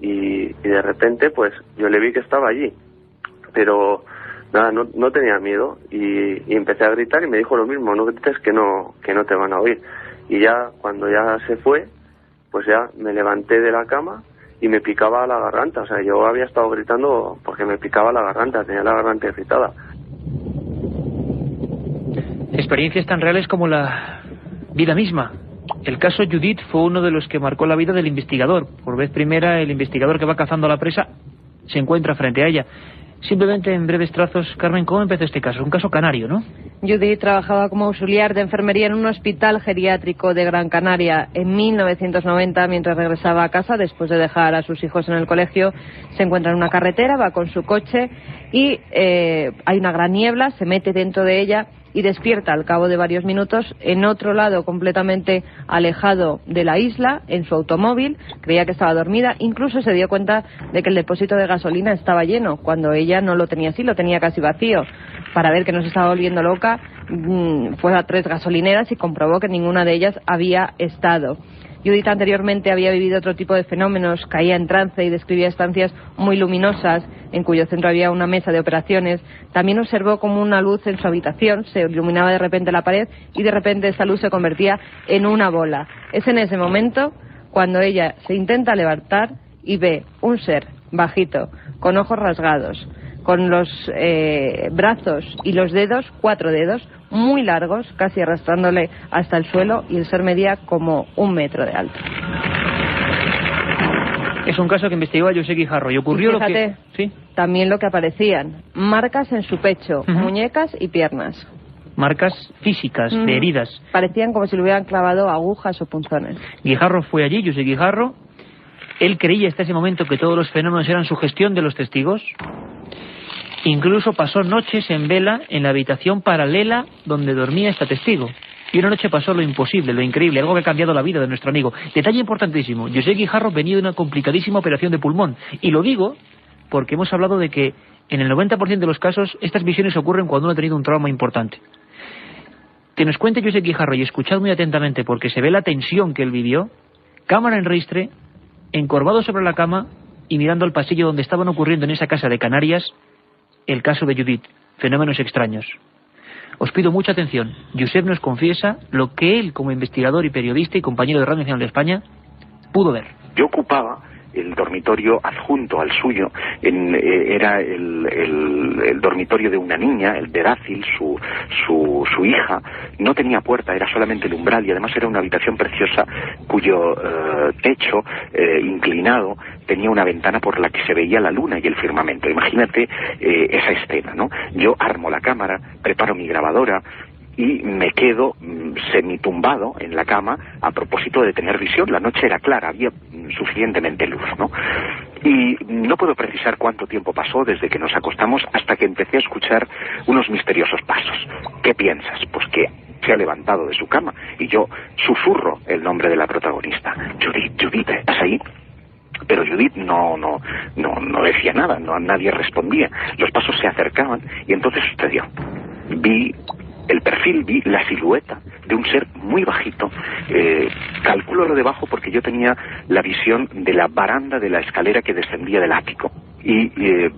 y de repente pues yo le vi que estaba allí, pero nada, no tenía miedo y empecé a gritar y me dijo lo mismo, no grites que no te van a oír. Y ya cuando ya se fue, pues ya me levanté de la cama y me picaba la garganta. O sea, yo había estado gritando porque me picaba la garganta, tenía la garganta irritada. Experiencias tan reales como la vida misma. El caso Judith fue uno de los que marcó la vida del investigador. Por vez primera, el investigador que va cazando a la presa se encuentra frente a ella. Simplemente en breves trazos, Carmen, ¿cómo empezó este caso? Un caso canario, ¿no? Judith trabajaba como auxiliar de enfermería en un hospital geriátrico de Gran Canaria en 1990. Mientras regresaba a casa, después de dejar a sus hijos en el colegio, se encuentra en una carretera, va con su coche y hay una gran niebla, se mete dentro de ella y despierta al cabo de varios minutos en otro lado completamente alejado de la isla, en su automóvil. Creía que estaba dormida, incluso se dio cuenta de que el depósito de gasolina estaba lleno, cuando ella no lo tenía así, lo tenía casi vacío. Para ver que no se estaba volviendo loca, fue a 3 gasolineras y comprobó que ninguna de ellas había estado. Judith anteriormente había vivido otro tipo de fenómenos, caía en trance y describía estancias muy luminosas en cuyo centro había una mesa de operaciones. También observó como una luz en su habitación se iluminaba de repente la pared y de repente esa luz se convertía en una bola. Es en ese momento cuando ella se intenta levantar y ve un ser bajito, con ojos rasgados, con los brazos y los dedos, 4 dedos, muy largos, casi arrastrándole hasta el suelo, y el ser medía como 1 metro de alto. Es un caso que investigó a José Guijarro y ocurrió y fíjate, lo que... ¿Sí? También lo que aparecían, marcas en su pecho, muñecas y piernas. Marcas físicas, de heridas. Parecían como si le hubieran clavado agujas o punzones. Guijarro fue allí, José Guijarro. Él creía hasta ese momento que todos los fenómenos eran sugestión de los testigos. Incluso pasó noches en vela en la habitación paralela donde dormía esta testigo. Y una noche pasó lo imposible, lo increíble, algo que ha cambiado la vida de nuestro amigo. Detalle importantísimo, José Guijarro venía de una complicadísima operación de pulmón. Y lo digo porque hemos hablado de que en el 90% de los casos estas visiones ocurren cuando uno ha tenido un trauma importante. Que nos cuente Josep Guijarro, y escuchad muy atentamente porque se ve la tensión que él vivió, cámara en ristre, encorvado sobre la cama y mirando al pasillo donde estaban ocurriendo en esa casa de Canarias el caso de Judith, fenómenos extraños. Os pido mucha atención. Josep nos confiesa lo que él, como investigador y periodista y compañero de Radio Nacional de España, pudo ver. Yo ocupaba el dormitorio adjunto al suyo, era el dormitorio de una niña, el de Dácil, su hija. No tenía puerta, era solamente el umbral, y además era una habitación preciosa cuyo techo inclinado tenía una ventana por la que se veía la luna y el firmamento. Imagínate esa escena, ¿no? Yo armo la cámara, preparo mi grabadora y me quedo semitumbado en la cama a propósito de tener visión. La noche era clara, había suficientemente luz, ¿no? Y no puedo precisar cuánto tiempo pasó desde que nos acostamos hasta que empecé a escuchar unos misteriosos pasos. ¿Qué piensas? Pues que se ha levantado de su cama y yo susurro el nombre de la protagonista. Judith, Judith, ¿estás ahí? Pero Judith no decía nada, nadie respondía. Los pasos se acercaban y entonces sucedió. Vi el perfil, vi la silueta de un ser muy bajito. Calculo lo de bajo porque yo tenía la visión de la baranda de la escalera que descendía del ático. Y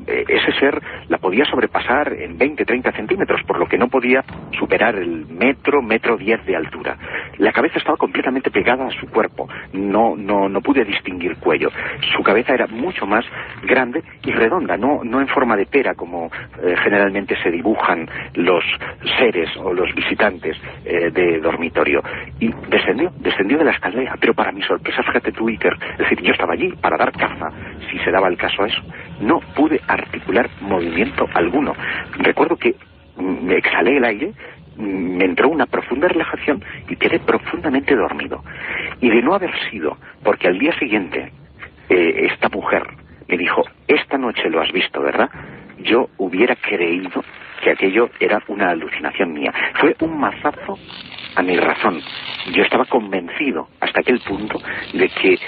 ese ser la podía sobrepasar en 20-30 centímetros, por lo que no podía superar el metro 10 de altura. La cabeza estaba completamente pegada a su cuerpo, no pude distinguir cuello. Su cabeza era mucho más grande y redonda, no en forma de pera como generalmente se dibujan los seres o los visitantes de dormitorio. Y descendió de la escalera, pero para mi sorpresa, fíjate tú, Iker, es decir, yo estaba allí para dar caza, si se daba el caso a eso. No pude articular movimiento alguno. Recuerdo que me exhalé el aire, me entró una profunda relajación y quedé profundamente dormido. Y de no haber sido porque al día siguiente esta mujer me dijo, esta noche lo has visto, ¿verdad? Yo hubiera creído que aquello era una alucinación mía. Fue un mazazo a mi razón. Yo estaba convencido hasta aquel punto de que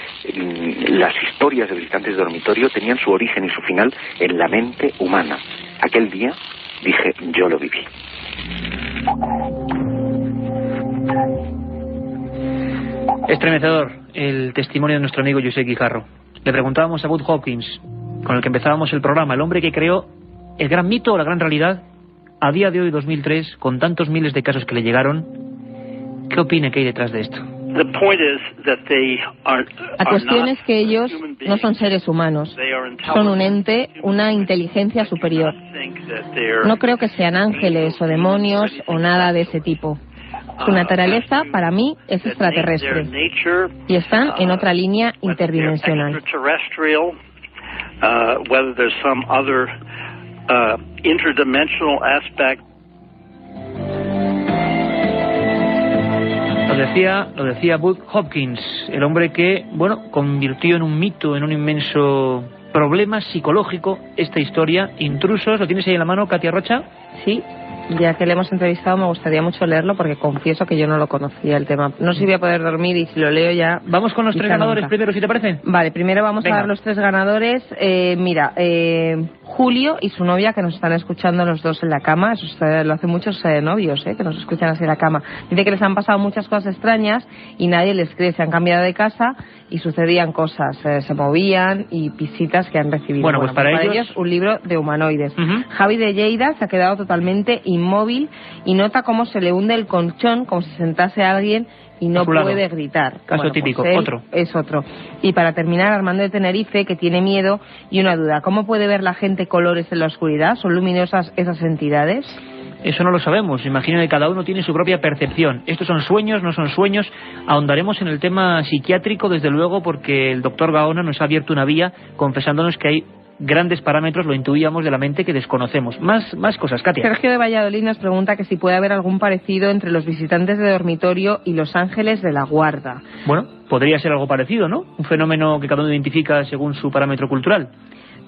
las historias de visitantes de dormitorio tenían su origen y su final en la mente humana. Aquel día dije, yo lo viví. Estremecedor el testimonio de nuestro amigo Josep Guijarro. Le preguntábamos a Bud Hopkins, con el que empezábamos el programa, el hombre que creó el gran mito o la gran realidad, a día de hoy, 2003, con tantos miles de casos que le llegaron, ¿qué opina que hay detrás de esto? La cuestión es que ellos no son seres humanos, son un ente, una inteligencia superior. No creo que sean ángeles o demonios o nada de ese tipo. Su naturaleza, para mí, es extraterrestre y están en otra línea interdimensional. Lo decía Bud Hopkins, el hombre que, convirtió en un mito, en un inmenso problema psicológico esta historia. Intrusos, ¿lo tienes ahí en la mano, Katia Rocha? Sí, ya que le hemos entrevistado me gustaría mucho leerlo porque confieso que yo no lo conocía el tema. No sé si voy a poder dormir y si lo leo ya... Vamos con los tres ganadores primero, si te parece. Vale, primero vamos a dar los tres ganadores. Julio y su novia, que nos están escuchando los dos en la cama. Eso lo hacen muchos novios, que nos escuchan así en la cama. Dice que les han pasado muchas cosas extrañas y nadie les cree. Se han cambiado de casa y sucedían cosas, se movían y visitas que han recibido. Pues para ellos un libro de humanoides. Javi de Lleida se ha quedado totalmente inmóvil y nota cómo se le hunde el colchón como si sentase a alguien y no puede gritar. Caso típico, otro. Es otro. Y para terminar, Armando de Tenerife, que tiene miedo y una duda. ¿Cómo puede ver la gente colores en la oscuridad? ¿Son luminosas esas entidades? Eso no lo sabemos. Imagino que cada uno tiene su propia percepción. ¿Estos son sueños, no son sueños? Ahondaremos en el tema psiquiátrico, desde luego, porque el doctor Gaona nos ha abierto una vía confesándonos que hay grandes parámetros, lo intuíamos, de la mente que desconocemos. Más cosas, Katia. Sergio de Valladolid nos pregunta que si puede haber algún parecido entre los visitantes de dormitorio y los ángeles de la guarda. Podría ser algo parecido, ¿no? Un fenómeno que cada uno identifica según su parámetro cultural.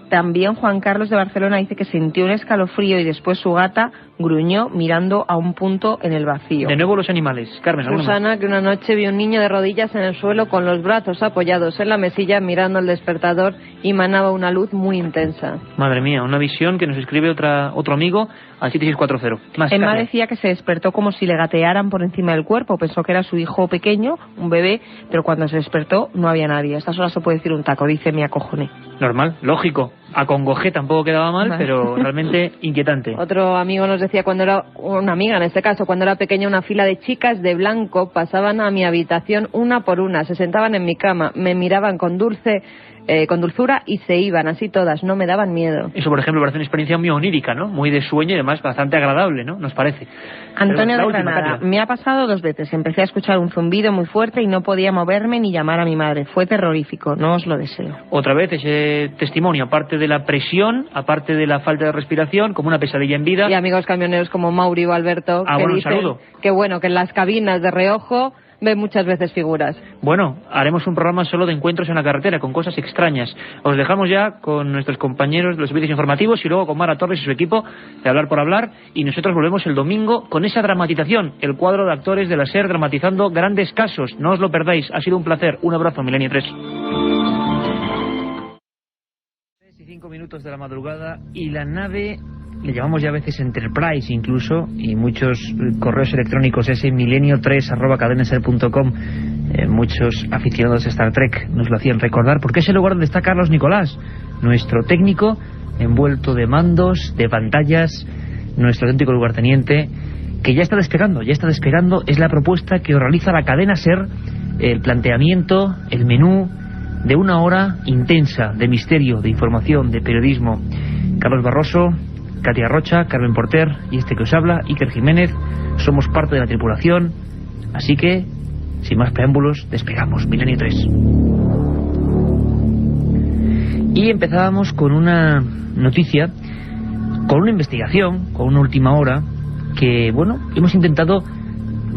También Juan Carlos de Barcelona dice que sintió un escalofrío y después su gata gruñó mirando a un punto en el vacío. De nuevo los animales. Carmen, Susana, que una noche vio un niño de rodillas en el suelo con los brazos apoyados en la mesilla mirando el despertador y manaba una luz muy intensa. Madre mía, una visión que nos escribe otro amigo al 7640. Más, Emma decía que se despertó como si le gatearan por encima del cuerpo. Pensó que era su hijo pequeño, un bebé, pero cuando se despertó no había nadie. A estas horas se puede decir un taco, dice, me acojoné. Normal, lógico. Acongojé tampoco quedaba mal, pero realmente inquietante. Otro amigo nos decía, cuando era una amiga en este caso, cuando era pequeña, una fila de chicas de blanco pasaban a mi habitación una por una, se sentaban en mi cama, me miraban con dulzura y se iban, así todas, no me daban miedo. Eso, por ejemplo, parece una experiencia muy onírica, ¿no? Muy de sueño y además bastante agradable, ¿no? Nos parece. Antonio de Granada, me ha pasado 2 veces. Empecé a escuchar un zumbido muy fuerte y no podía moverme ni llamar a mi madre. Fue terrorífico, no os lo deseo. Otra vez ese testimonio, aparte de la presión, aparte de la falta de respiración, como una pesadilla en vida. Y amigos camioneros como Mauri o Alberto, que dicen que bueno, que en las cabinas de reojo ve muchas veces figuras. Bueno, haremos un programa solo de encuentros en la carretera, con cosas extrañas. Os dejamos ya con nuestros compañeros de los servicios informativos y luego con Mara Torres y su equipo de Hablar por Hablar, y nosotros volvemos el domingo con esa dramatización, el cuadro de actores de la SER dramatizando grandes casos. No os lo perdáis, ha sido un placer. Un abrazo, Milenio 3. 3:05 minutos de la madrugada y la nave... Le llamamos ya a veces Enterprise incluso, y muchos correos electrónicos, ese milenio3@cadenaser.com, muchos aficionados a Star Trek nos lo hacían recordar, porque es el lugar donde está Carlos Nicolás, nuestro técnico, envuelto de mandos, de pantallas, nuestro auténtico lugarteniente, que ya está despegando, es la propuesta que os realiza la cadena SER, el planteamiento, el menú de una hora intensa de misterio, de información, de periodismo. Carlos Barroso, Katia Rocha, Carmen Porter y este que os habla, Iker Jiménez, somos parte de la tripulación, así que, sin más preámbulos, despegamos. Milenio 3. Y empezábamos con una noticia, con una investigación, con una última hora, que, bueno, hemos intentado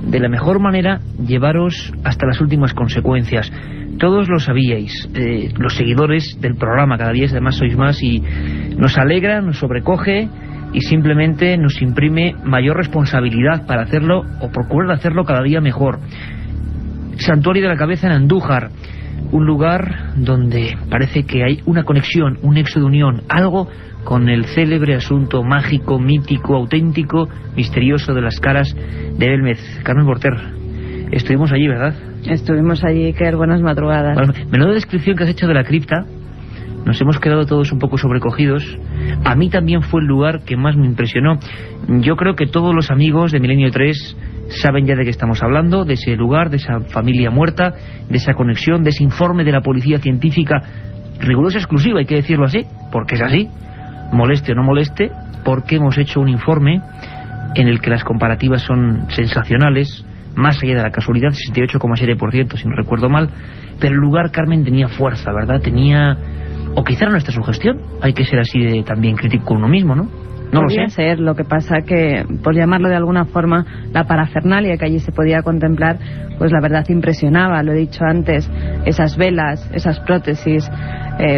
de la mejor manera llevaros hasta las últimas consecuencias. Todos lo sabíais, los seguidores del programa, cada día además sois más, y nos alegra, nos sobrecoge y simplemente nos imprime mayor responsabilidad para hacerlo o procurar hacerlo cada día mejor. Santuario de la Cabeza en Andújar, un lugar donde parece que hay una conexión, un nexo de unión, algo con el célebre asunto mágico, mítico, auténtico, misterioso de las caras de Belmez. Carmen Porter, estuvimos allí, ¿verdad? Estuvimos allí, Iker, buenas madrugadas. Bueno, menuda descripción que has hecho de la cripta. Nos hemos quedado todos un poco sobrecogidos. A mí también fue el lugar que más me impresionó. Yo creo que todos los amigos de Milenio 3 saben ya de qué estamos hablando, de ese lugar, de esa familia muerta, de esa conexión, de ese informe de la policía científica, rigurosa, exclusiva, hay que decirlo así, porque es así, moleste o no moleste, porque hemos hecho un informe en el que las comparativas son sensacionales, más allá de la casualidad, 68,7%, si no recuerdo mal, pero el lugar, Carmen, tenía fuerza, ¿verdad? Tenía... O quizá era nuestra sugestión, hay que ser así de también crítico con uno mismo, ¿no? No lo sé. Podría ser, lo que pasa que, por llamarlo de alguna forma, la parafernalia que allí se podía contemplar, pues la verdad impresionaba, lo he dicho antes, esas velas, esas prótesis,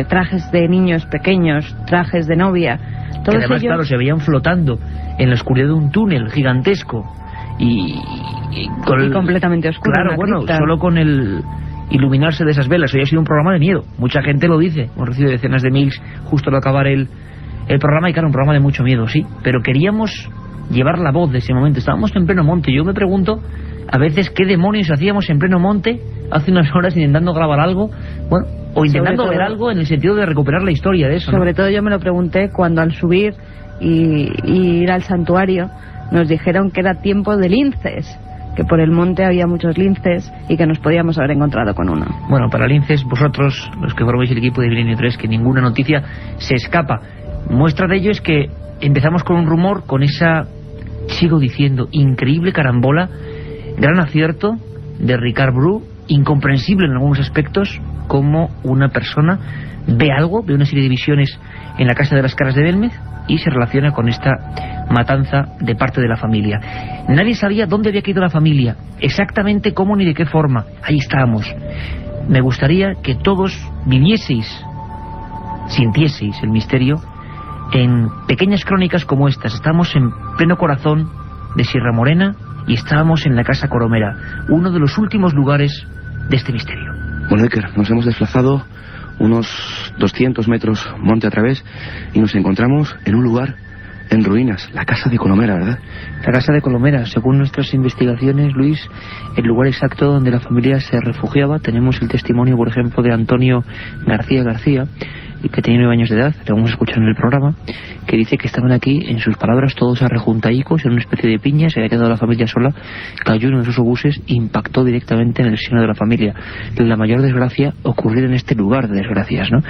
trajes de niños pequeños, trajes de novia, todos que además, ellos... claro, se veían flotando en la oscuridad de un túnel gigantesco y completamente oscuro. Claro, bueno, cripta. Solo con el iluminarse de esas velas. Hoy ha sido un programa de miedo, mucha gente lo dice, hemos recibido decenas de mails justo al acabar el programa, y claro, un programa de mucho miedo, sí, pero queríamos llevar la voz de ese momento. Estábamos en pleno monte, yo me pregunto a veces qué demonios hacíamos en pleno monte hace unas horas intentando grabar algo, bueno, o intentando ver algo en el sentido de recuperar la historia de eso, ¿no? Sobre todo yo me lo pregunté cuando al subir y ir al santuario nos dijeron que era tiempo de linces, que por el monte había muchos linces y que nos podíamos haber encontrado con uno. Bueno, para linces, vosotros, los que formáis el equipo de Milenio 3, que ninguna noticia se escapa. Muestra de ello es que empezamos con un rumor, con esa, sigo diciendo, increíble carambola, gran acierto de Ricard Bru, incomprensible en algunos aspectos, como una persona ve algo, ve una serie de visiones en la Casa de las Caras de Belmez y se relaciona con esta matanza de parte de la familia. Nadie sabía dónde había caído la familia, exactamente cómo ni de qué forma. Ahí estábamos. Me gustaría que todos vivieseis sintieseis el misterio en pequeñas crónicas como estas. Estamos en pleno corazón de Sierra Morena y estábamos en la Casa Colomera, uno de los últimos lugares de este misterio. Bueno, Iker, nos hemos desplazado unos 200 metros monte a través y nos encontramos en un lugar en ruinas, la Casa de Colomera, ¿verdad? La Casa de Colomera, según nuestras investigaciones, Luis, el lugar exacto donde la familia se refugiaba. Tenemos el testimonio, por ejemplo, de Antonio García, que tenía 9 años de edad, lo vamos a escuchar en el programa, que dice que estaban aquí, en sus palabras, todos arrejuntaicos en una especie de piña, se había quedado la familia sola, cayó en uno de esos obuses e impactó directamente en el seno de la familia. La mayor desgracia ocurrió en este lugar de desgracias, ¿no?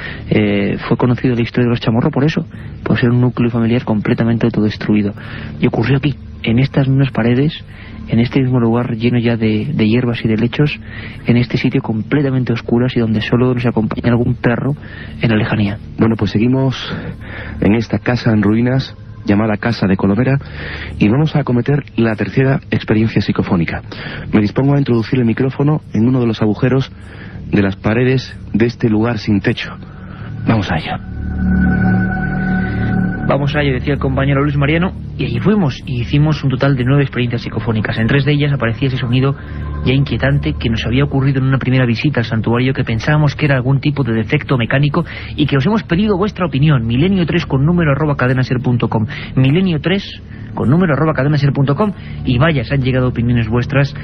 Fue conocido la historia de los Chamorro por eso, por ser un núcleo familiar completamente autodestruido. Y ocurrió aquí, en estas mismas paredes, en este mismo lugar lleno ya de hierbas y de lechos, en este sitio completamente oscuras y donde solo nos acompaña algún perro en la lejanía. Bueno, pues seguimos en esta casa en ruinas llamada Casa de Colomera y vamos a acometer la tercera experiencia psicofónica. Me dispongo a introducir el micrófono en uno de los agujeros de las paredes de este lugar sin techo. Vamos a ello. Vamos a ello, decía el compañero Luis Mariano, y allí fuimos y hicimos un total de 9 experiencias psicofónicas. En 3 de ellas aparecía ese sonido ya inquietante que nos había ocurrido en una primera visita al santuario, que pensábamos que era algún tipo de defecto mecánico y que os hemos pedido vuestra opinión. Milenio3 con número @cadenaser.com. Milenio3 con número @cadenaser.com. Y vaya, se han llegado opiniones vuestras,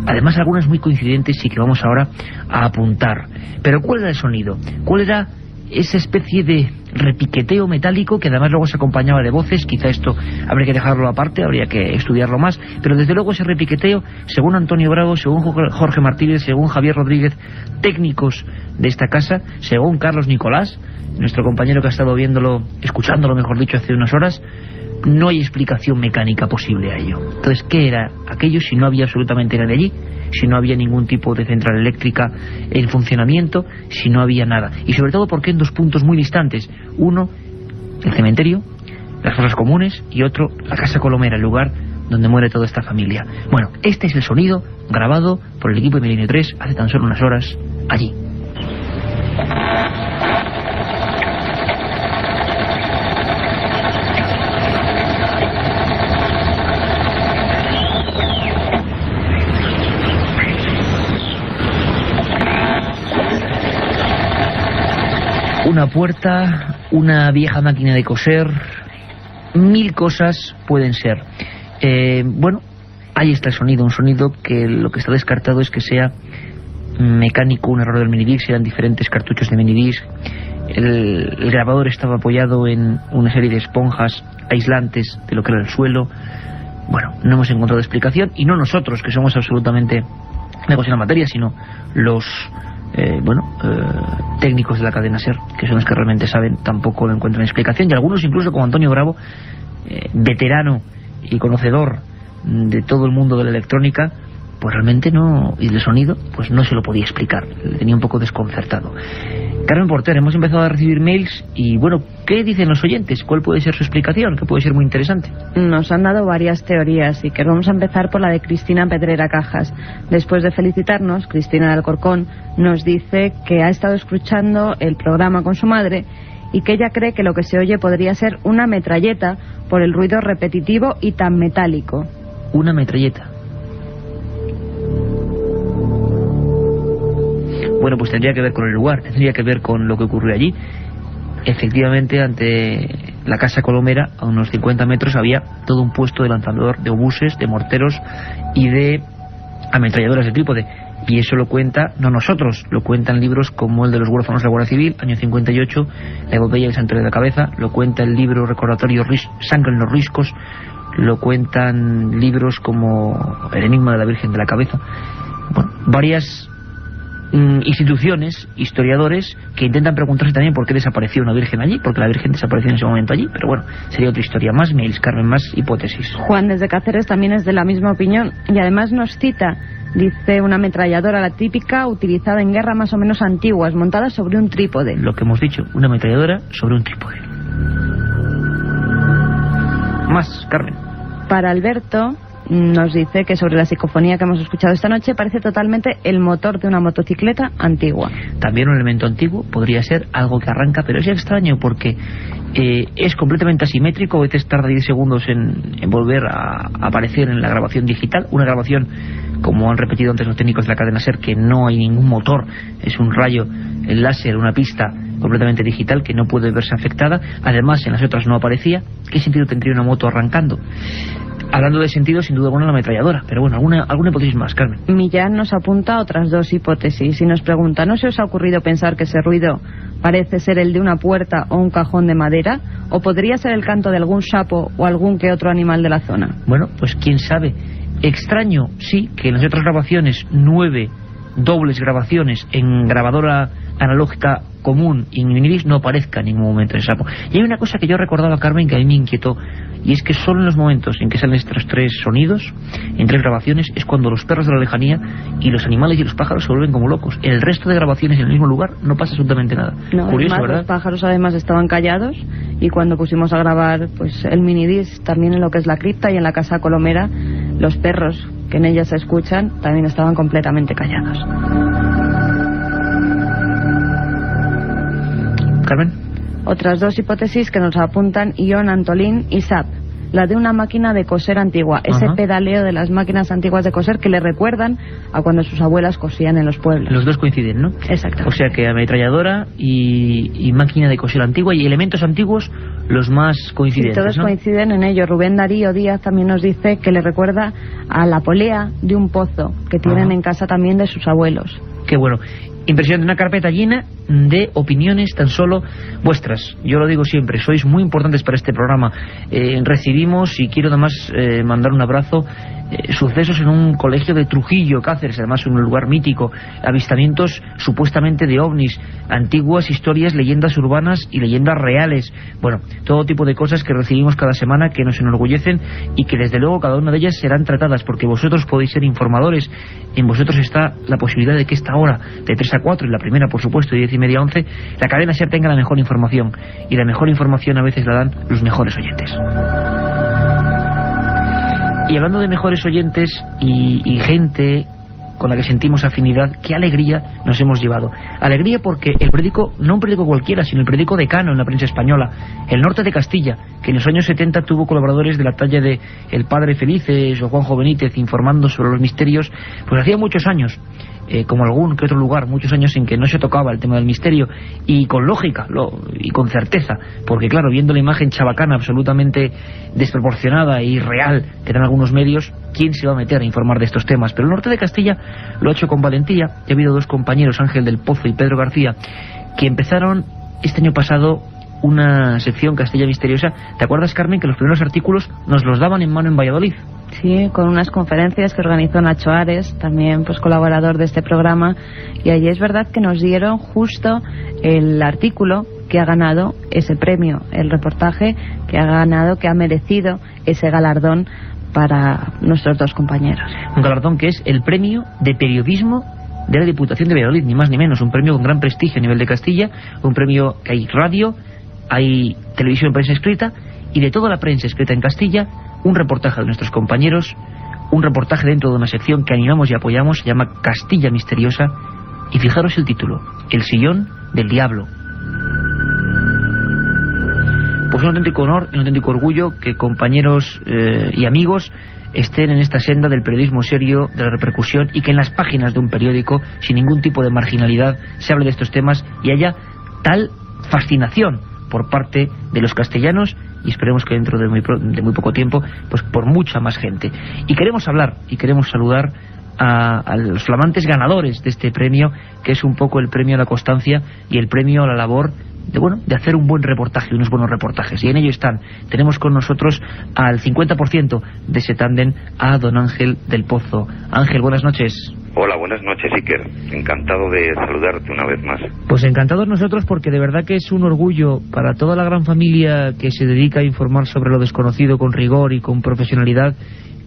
además algunas muy coincidentes y que vamos ahora a apuntar. Pero ¿cuál era el sonido? ¿Cuál era esa especie de repiqueteo metálico que además luego se acompañaba de voces? Quizá esto habría que dejarlo aparte, habría que estudiarlo más, pero desde luego ese repiqueteo, según Antonio Bravo, según Jorge Martínez, según Javier Rodríguez, técnicos de esta casa, según Carlos Nicolás, nuestro compañero que ha estado escuchándolo mejor dicho, hace unas horas, no hay explicación mecánica posible a ello. Entonces, ¿qué era aquello si no había absolutamente nada allí? Si no había ningún tipo de central eléctrica en funcionamiento, si no había nada. Y sobre todo porque en 2 puntos muy distantes. Uno, el cementerio, las fosas comunes, y otro, la Casa Colomera, el lugar donde muere toda esta familia. Bueno, este es el sonido grabado por el equipo de Milenio 3 hace tan solo unas horas allí. Una puerta, una vieja máquina de coser, 1000 cosas pueden ser. Bueno, ahí está el sonido, un sonido que lo que está descartado es que sea mecánico, un error del minidisc, eran diferentes cartuchos de minidisc. El grabador estaba apoyado en una serie de esponjas aislantes de lo que era el suelo. Bueno, no hemos encontrado explicación, y no nosotros, que somos absolutamente negocios en la materia, sino los técnicos de la cadena SER, que son los que realmente saben, tampoco lo encuentran explicación, y algunos incluso como Antonio Bravo, veterano y conocedor de todo el mundo de la electrónica, pues realmente no, y del sonido, pues no se lo podía explicar, le tenía un poco desconcertado. Carmen Porter, hemos empezado a recibir mails y bueno, ¿qué dicen los oyentes? ¿Cuál puede ser su explicación? Que puede ser muy interesante. Nos han dado varias teorías y que vamos a empezar por la de Cristina Pedrera Cajas. Después de felicitarnos, Cristina de Alcorcón nos dice que ha estado escuchando el programa con su madre y que ella cree que lo que se oye podría ser una metralleta por el ruido repetitivo y tan metálico. Una metralleta. Bueno, pues tendría que ver con el lugar, tendría que ver con lo que ocurrió allí. Efectivamente, ante la Casa Colomera, a unos 50 metros, había todo un puesto de lanzador de obuses, de morteros y de ametralladoras de trípode. Y eso lo cuenta, no nosotros, lo cuentan libros como el de los huérfanos de la Guardia Civil, año 58, La botella del santuario de la cabeza, lo cuenta el libro recordatorio Sangre en los riscos, lo cuentan libros como El enigma de la Virgen de la Cabeza. Bueno, varias instituciones, historiadores, que intentan preguntarse también por qué desapareció una virgen allí, porque la virgen desapareció en ese momento allí, pero bueno, sería otra historia. Más mails, Carmen, más hipótesis. Juan desde Cáceres también es de la misma opinión y además nos cita, dice, una ametralladora, la típica utilizada en guerra más o menos antiguas, montada sobre un trípode. Lo que hemos dicho, una ametralladora sobre un trípode. Más, Carmen. Para Alberto nos dice que sobre la psicofonía que hemos escuchado esta noche parece totalmente el motor de una motocicleta antigua. También un elemento antiguo podría ser algo que arranca, pero es extraño porque es completamente asimétrico, a veces tarda 10 segundos en volver a aparecer en la grabación digital, una grabación, como han repetido antes los técnicos de la cadena SER, que no hay ningún motor, es un rayo, el láser, una pista completamente digital que no puede verse afectada. Además, en las otras no aparecía. ¿Qué sentido tendría una moto arrancando? Hablando de sentido, sin duda alguna, la ametralladora. Pero bueno, alguna hipótesis más, Carmen. Millán nos apunta otras dos hipótesis y nos pregunta: ¿no se os ha ocurrido pensar que ese ruido parece ser el de una puerta o un cajón de madera? ¿O podría ser el canto de algún sapo o algún que otro animal de la zona? Bueno, pues quién sabe. Extraño, sí, que en las otras grabaciones, 9 dobles grabaciones en grabadora analógica común y en minidisc no aparezca en ningún momento el sapo. Y hay una cosa que yo recordaba, Carmen, que a mí me inquietó, y es que solo en los momentos en que salen estos 3 sonidos, en 3 grabaciones, es cuando los perros de la lejanía y los animales y los pájaros se vuelven como locos. El resto de grabaciones en el mismo lugar no pasa absolutamente nada. No, curioso, además, ¿verdad? Los pájaros además estaban callados, y cuando pusimos a grabar pues el minidisc también en lo que es la cripta y en la casa colomera, los perros que en ella se escuchan también estaban completamente callados. Carmen. Otras dos hipótesis que nos apuntan Ion, Antolín y Sap. La de una máquina de coser antigua, ese pedaleo de las máquinas antiguas de coser que le recuerdan a cuando sus abuelas cosían en los pueblos. Los dos coinciden, ¿no? Exacto. O sea que ametralladora y máquina de coser antigua y elementos antiguos los más coincidentes, sí, todos ¿no? coinciden en ello. Rubén Darío Díaz también nos dice que le recuerda a la polea de un pozo que tienen en casa también de sus abuelos. Qué bueno. Impresionante, una carpeta llena de opiniones tan solo vuestras. Yo lo digo siempre, sois muy importantes para este programa. Recibimos, y quiero además mandar un abrazo, sucesos en un colegio de Trujillo, Cáceres, además un lugar mítico, avistamientos supuestamente de ovnis, antiguas historias, leyendas urbanas y leyendas reales. Bueno, todo tipo de cosas que recibimos cada semana que nos enorgullecen y que desde luego cada una de ellas serán tratadas, porque vosotros podéis ser informadores. En vosotros está la posibilidad de que esta hora, de 3 a 4, y la primera por supuesto de 10 y media a 11, la cadena SER tenga la mejor información, y la mejor información a veces la dan los mejores oyentes. Y hablando de mejores oyentes y gente con la que sentimos afinidad, qué alegría nos hemos llevado. Alegría porque el periódico, no un periódico cualquiera, sino el periódico decano en la prensa española, El Norte de Castilla, que en los años 70 tuvo colaboradores de la talla de El Padre Felices o Juanjo Benítez informando sobre los misterios, pues hacía muchos años, como algún que otro lugar, muchos años en que no se tocaba el tema del misterio, y con lógica y con certeza, porque claro, viendo la imagen chabacana absolutamente desproporcionada e irreal que dan algunos medios, ¿quién se va a meter a informar de estos temas? Pero el Norte de Castilla lo ha hecho con valentía. Ha habido 2 compañeros, Ángel del Pozo y Pedro García, que empezaron este año pasado una sección Castilla Misteriosa. ¿Te acuerdas, Carmen, que los primeros artículos nos los daban en mano en Valladolid? Sí, con unas conferencias que organizó Nacho Ares, también pues colaborador de este programa, y allí es verdad que nos dieron justo el artículo que ha ganado ese premio, el reportaje que ha ganado, que ha merecido ese galardón para nuestros 2 compañeros. Un galardón que es el premio de periodismo de la Diputación de Valladolid, ni más ni menos, un premio con gran prestigio a nivel de Castilla, un premio que hay radio, hay televisión, prensa escrita, y de toda la prensa escrita en Castilla, un reportaje de nuestros compañeros, un reportaje dentro de una sección que animamos y apoyamos, se llama Castilla Misteriosa, y fijaros el título, El Sillón del Diablo. Pues un auténtico honor y un auténtico orgullo que compañeros y amigos estén en esta senda del periodismo serio, de la repercusión, y que en las páginas de un periódico, sin ningún tipo de marginalidad, se hable de estos temas y haya tal fascinación por parte de los castellanos, y esperemos que dentro de muy poco tiempo, pues por mucha más gente. Y queremos hablar y queremos saludar a los flamantes ganadores de este premio, que es un poco el premio a la constancia y el premio a la labor de hacer un buen reportaje, unos buenos reportajes, y en ello están. Tenemos con nosotros al 50% de ese tándem a don Ángel del Pozo. Ángel, buenas noches. Hola, buenas noches, Iker. Encantado de saludarte una vez más. Pues encantados nosotros, porque de verdad que es un orgullo para toda la gran familia que se dedica a informar sobre lo desconocido con rigor y con profesionalidad,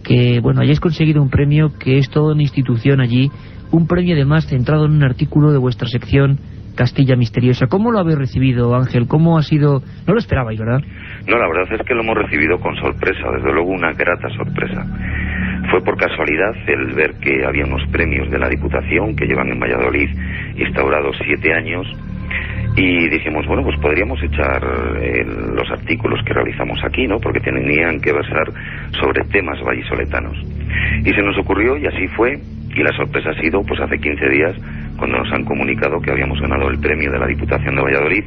que hayáis conseguido un premio que es toda una institución allí, un premio además centrado en un artículo de vuestra sección Castilla Misteriosa. ¿Cómo lo habéis recibido, Ángel? ¿Cómo ha sido? No lo esperabais, ¿verdad? No, la verdad es que lo hemos recibido con sorpresa, desde luego una grata sorpresa. Fue por casualidad el ver que había unos premios de la Diputación que llevan en Valladolid instaurados 7 años, y dijimos, bueno, pues podríamos echar los artículos que realizamos aquí, ¿no? Porque tenían que versar sobre temas vallisoletanos. Y se nos ocurrió, y así fue, y la sorpresa ha sido, pues hace 15 días, cuando nos han comunicado que habíamos ganado el premio de la Diputación de Valladolid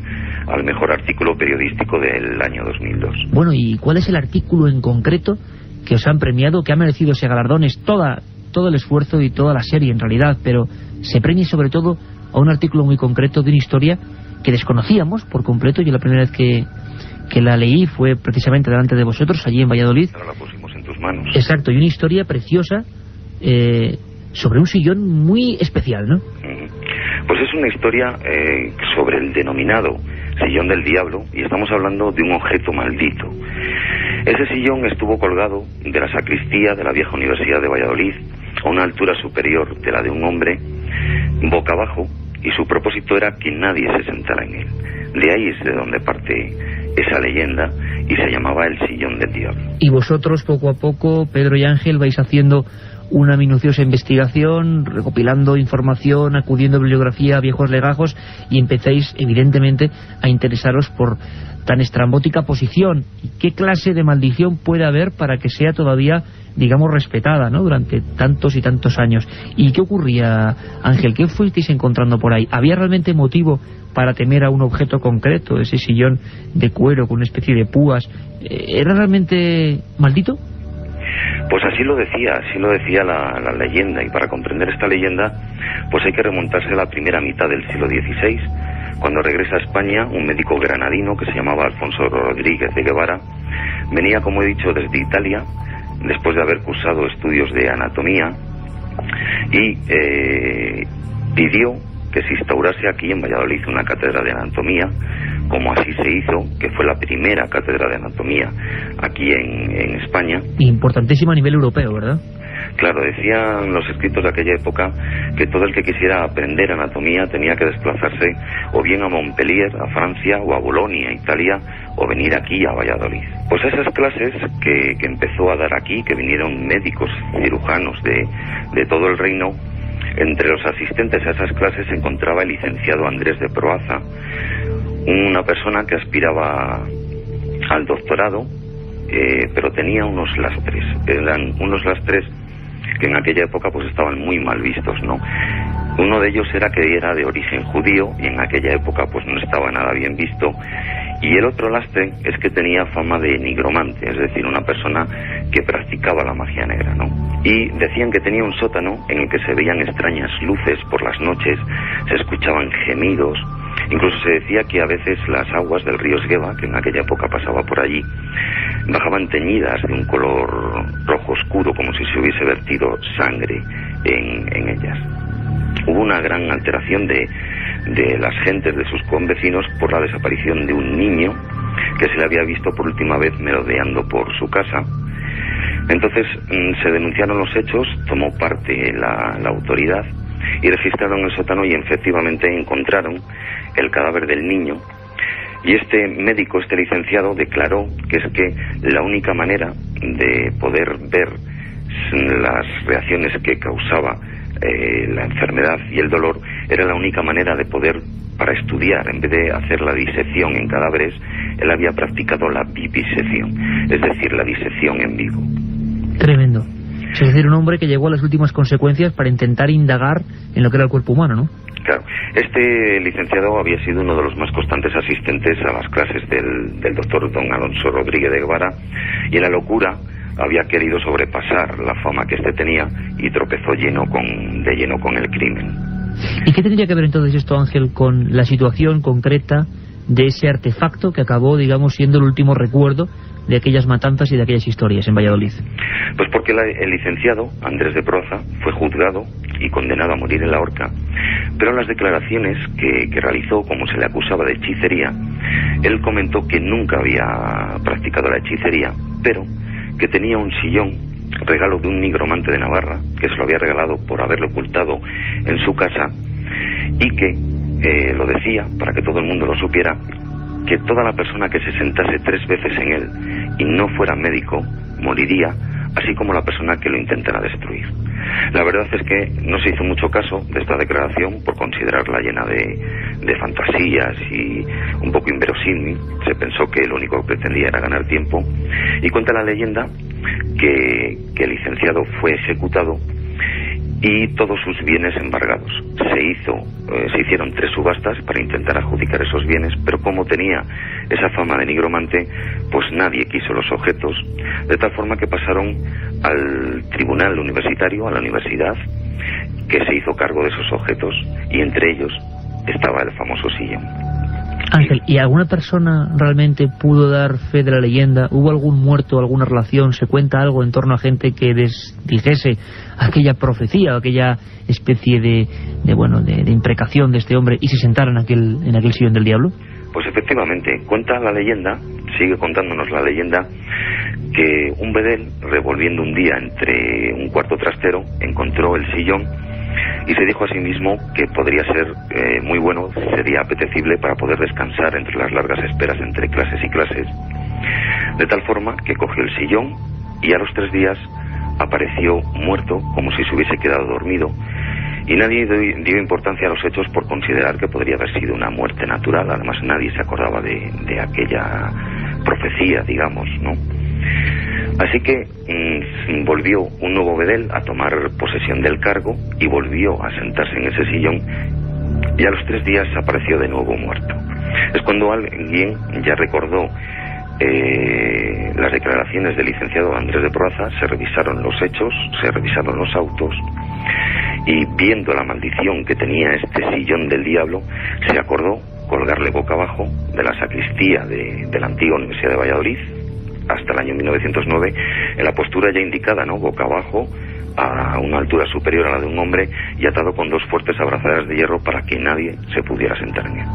al mejor artículo periodístico del año 2002. Bueno, ¿y cuál es el artículo en concreto que os han premiado, que ha merecido ese galardón? Es todo el esfuerzo y toda la serie, en realidad, pero se premia sobre todo a un artículo muy concreto de una historia que desconocíamos por completo. Yo la primera vez que la leí fue precisamente delante de vosotros, allí en Valladolid. Ahora la pusimos en tus manos. Exacto, y una historia preciosa sobre un sillón muy especial, ¿no? Pues es una historia sobre el denominado sillón del diablo, y estamos hablando de un objeto maldito. Ese sillón estuvo colgado de la sacristía de la vieja Universidad de Valladolid, a una altura superior de la de un hombre, boca abajo, y su propósito era que nadie se sentara en él. De ahí es de donde parte esa leyenda, y se llamaba el sillón del diablo. Y vosotros, poco a poco, Pedro y Ángel, vais haciendo una minuciosa investigación, recopilando información, acudiendo a bibliografía, a viejos legajos, y empezáis, evidentemente, a interesaros por tan estrambótica posición. ¿Y qué clase de maldición puede haber para que sea todavía, digamos, respetada, ¿no?, durante tantos y tantos años? ¿Y qué ocurría, Ángel? ¿Qué fuisteis encontrando por ahí? ¿Había realmente motivo para temer a un objeto concreto, ese sillón de cuero con una especie de púas? ¿Era realmente maldito? Pues así lo decía la leyenda, y para comprender esta leyenda pues hay que remontarse a la primera mitad del siglo XVI, cuando regresa a España un médico granadino que se llamaba Alfonso Rodríguez de Guevara. Venía, como he dicho, desde Italia, después de haber cursado estudios de anatomía, y pidió que se instaurase aquí en Valladolid una cátedra de anatomía, como así se hizo, que fue la primera cátedra de anatomía aquí en España. Importantísima a nivel europeo, ¿verdad? Claro, decían los escritos de aquella época que todo el que quisiera aprender anatomía tenía que desplazarse o bien a Montpellier, a Francia, o a Bolonia, Italia, o venir aquí a Valladolid. Pues esas clases que empezó a dar aquí, que vinieron médicos, cirujanos de todo el reino, entre los asistentes a esas clases se encontraba el licenciado Andrés de Proaza, una persona que aspiraba al doctorado, pero tenía unos lastres. Eran unos lastres que en aquella época pues estaban muy mal vistos, ¿no? Uno de ellos era que era de origen judío, y en aquella época pues no estaba nada bien visto. Y el otro lastre es que tenía fama de nigromante, es decir, una persona que practicaba la magia negra, ¿no? Y decían que tenía un sótano en el que se veían extrañas luces por las noches, se escuchaban gemidos. Incluso se decía que a veces las aguas del río Esgueva, que en aquella época pasaba por allí, bajaban teñidas de un color rojo oscuro, como si se hubiese vertido sangre en ellas. Hubo una gran alteración de las gentes, de sus convecinos, por la desaparición de un niño que se le había visto por última vez merodeando por su casa. Entonces se denunciaron los hechos, tomó parte la autoridad, y registraron el sótano, y efectivamente encontraron el cadáver del niño. Y este médico, este licenciado, declaró que es que la única manera de poder ver las reacciones que causaba la enfermedad y el dolor era la única manera de poder, para estudiar, en vez de hacer la disección en cadáveres, él había practicado la vivisección, es decir, la disección en vivo. Tremendo. Es decir, un hombre que llegó a las últimas consecuencias para intentar indagar en lo que era el cuerpo humano, ¿no? Claro. Este licenciado había sido uno de los más constantes asistentes a las clases del doctor don Alonso Rodríguez de Guevara, y en la locura había querido sobrepasar la fama que éste tenía, y tropezó de lleno con el crimen. ¿Y qué tendría que ver entonces esto, Ángel, con la situación concreta de ese artefacto que acabó, digamos, siendo el último recuerdo de aquellas matanzas y de aquellas historias en Valladolid? Pues porque el licenciado Andrés de Proaza fue juzgado y condenado a morir en la horca, pero en las declaraciones que realizó, como se le acusaba de hechicería, él comentó que nunca había practicado la hechicería, pero que tenía un sillón, regalo de un nigromante de Navarra, que se lo había regalado por haberlo ocultado en su casa, y que lo decía para que todo el mundo lo supiera, que toda la persona que se sentase 3 veces en él y no fuera médico moriría así como la persona que lo intentara destruir. La verdad es que no se hizo mucho caso de esta declaración por considerarla llena de fantasías y un poco inverosímil. Se pensó que lo único que pretendía era ganar tiempo, y cuenta la leyenda que el licenciado fue ejecutado y todos sus bienes embargados. Se hicieron 3 subastas para intentar adjudicar esos bienes, pero como tenía esa fama de nigromante, pues nadie quiso los objetos, de tal forma que pasaron al tribunal universitario, a la universidad, que se hizo cargo de esos objetos, y entre ellos estaba el famoso sillón. Ángel, ¿y alguna persona realmente pudo dar fe de la leyenda? ¿Hubo algún muerto, alguna relación? ¿Se cuenta algo en torno a gente que dijese aquella profecía o aquella especie de imprecación de este hombre y se sentara en aquel sillón del diablo? Pues efectivamente, cuenta la leyenda, sigue contándonos la leyenda, que un bedel, revolviendo un día entre un cuarto trastero, encontró el sillón y se dijo a sí mismo que podría ser muy bueno, sería apetecible para poder descansar entre las largas esperas entre clases y clases. De tal forma que cogió el sillón y a los 3 días apareció muerto, como si se hubiese quedado dormido, y nadie dio importancia a los hechos por considerar que podría haber sido una muerte natural. Además, nadie se acordaba de aquella profecía, digamos, ¿no? Así que volvió un nuevo bedel a tomar posesión del cargo y volvió a sentarse en ese sillón, y a los 3 días apareció de nuevo muerto. Es cuando alguien ya recordó las declaraciones del licenciado Andrés de Proaza, se revisaron los hechos, se revisaron los autos, y viendo la maldición que tenía este sillón del diablo, se acordó colgarle boca abajo de la sacristía de la antigua Universidad de Valladolid hasta el año 1909, en la postura ya indicada, ¿no?, boca abajo, a una altura superior a la de un hombre, y atado con 2 fuertes abrazaderas de hierro para que nadie se pudiera sentar en él.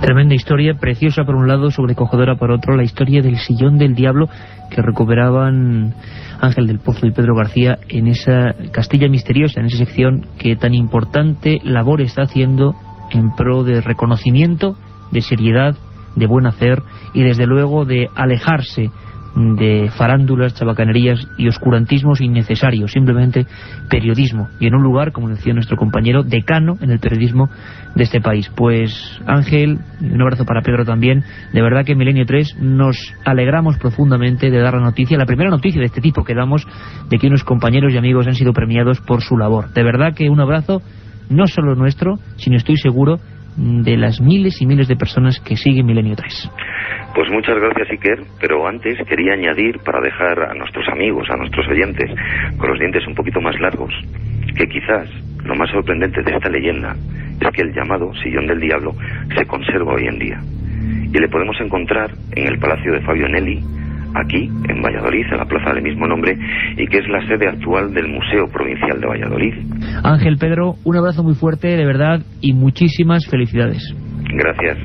Tremenda historia, preciosa por un lado, sobrecogedora por otro, la historia del sillón del diablo que recuperaban Ángel del Pozo y Pedro García en esa Castilla misteriosa, en esa sección que tan importante labor está haciendo en pro de reconocimiento, de seriedad, de buen hacer y desde luego de alejarse de farándulas, chabacanerías y oscurantismos innecesarios, simplemente periodismo, y en un lugar, como decía nuestro compañero, decano en el periodismo de este país. Pues Ángel, un abrazo para Pedro también. De verdad que en Milenio 3 nos alegramos profundamente de dar la noticia, la primera noticia de este tipo que damos, de que unos compañeros y amigos han sido premiados por su labor. De verdad que un abrazo, no solo nuestro, sino estoy seguro de las miles y miles de personas que siguen Milenio 3. Pues muchas gracias, Iker, pero antes quería añadir, para dejar a nuestros amigos, a nuestros oyentes, con los dientes un poquito más largos, que quizás lo más sorprendente de esta leyenda es que el llamado Sillón del Diablo se conserva hoy en día. Y le podemos encontrar en el Palacio de Fabio Nelli, aquí, en Valladolid, en la plaza del mismo nombre, y que es la sede actual del Museo Provincial de Valladolid. Ángel, Pedro, un abrazo muy fuerte, de verdad, y muchísimas felicidades. Gracias.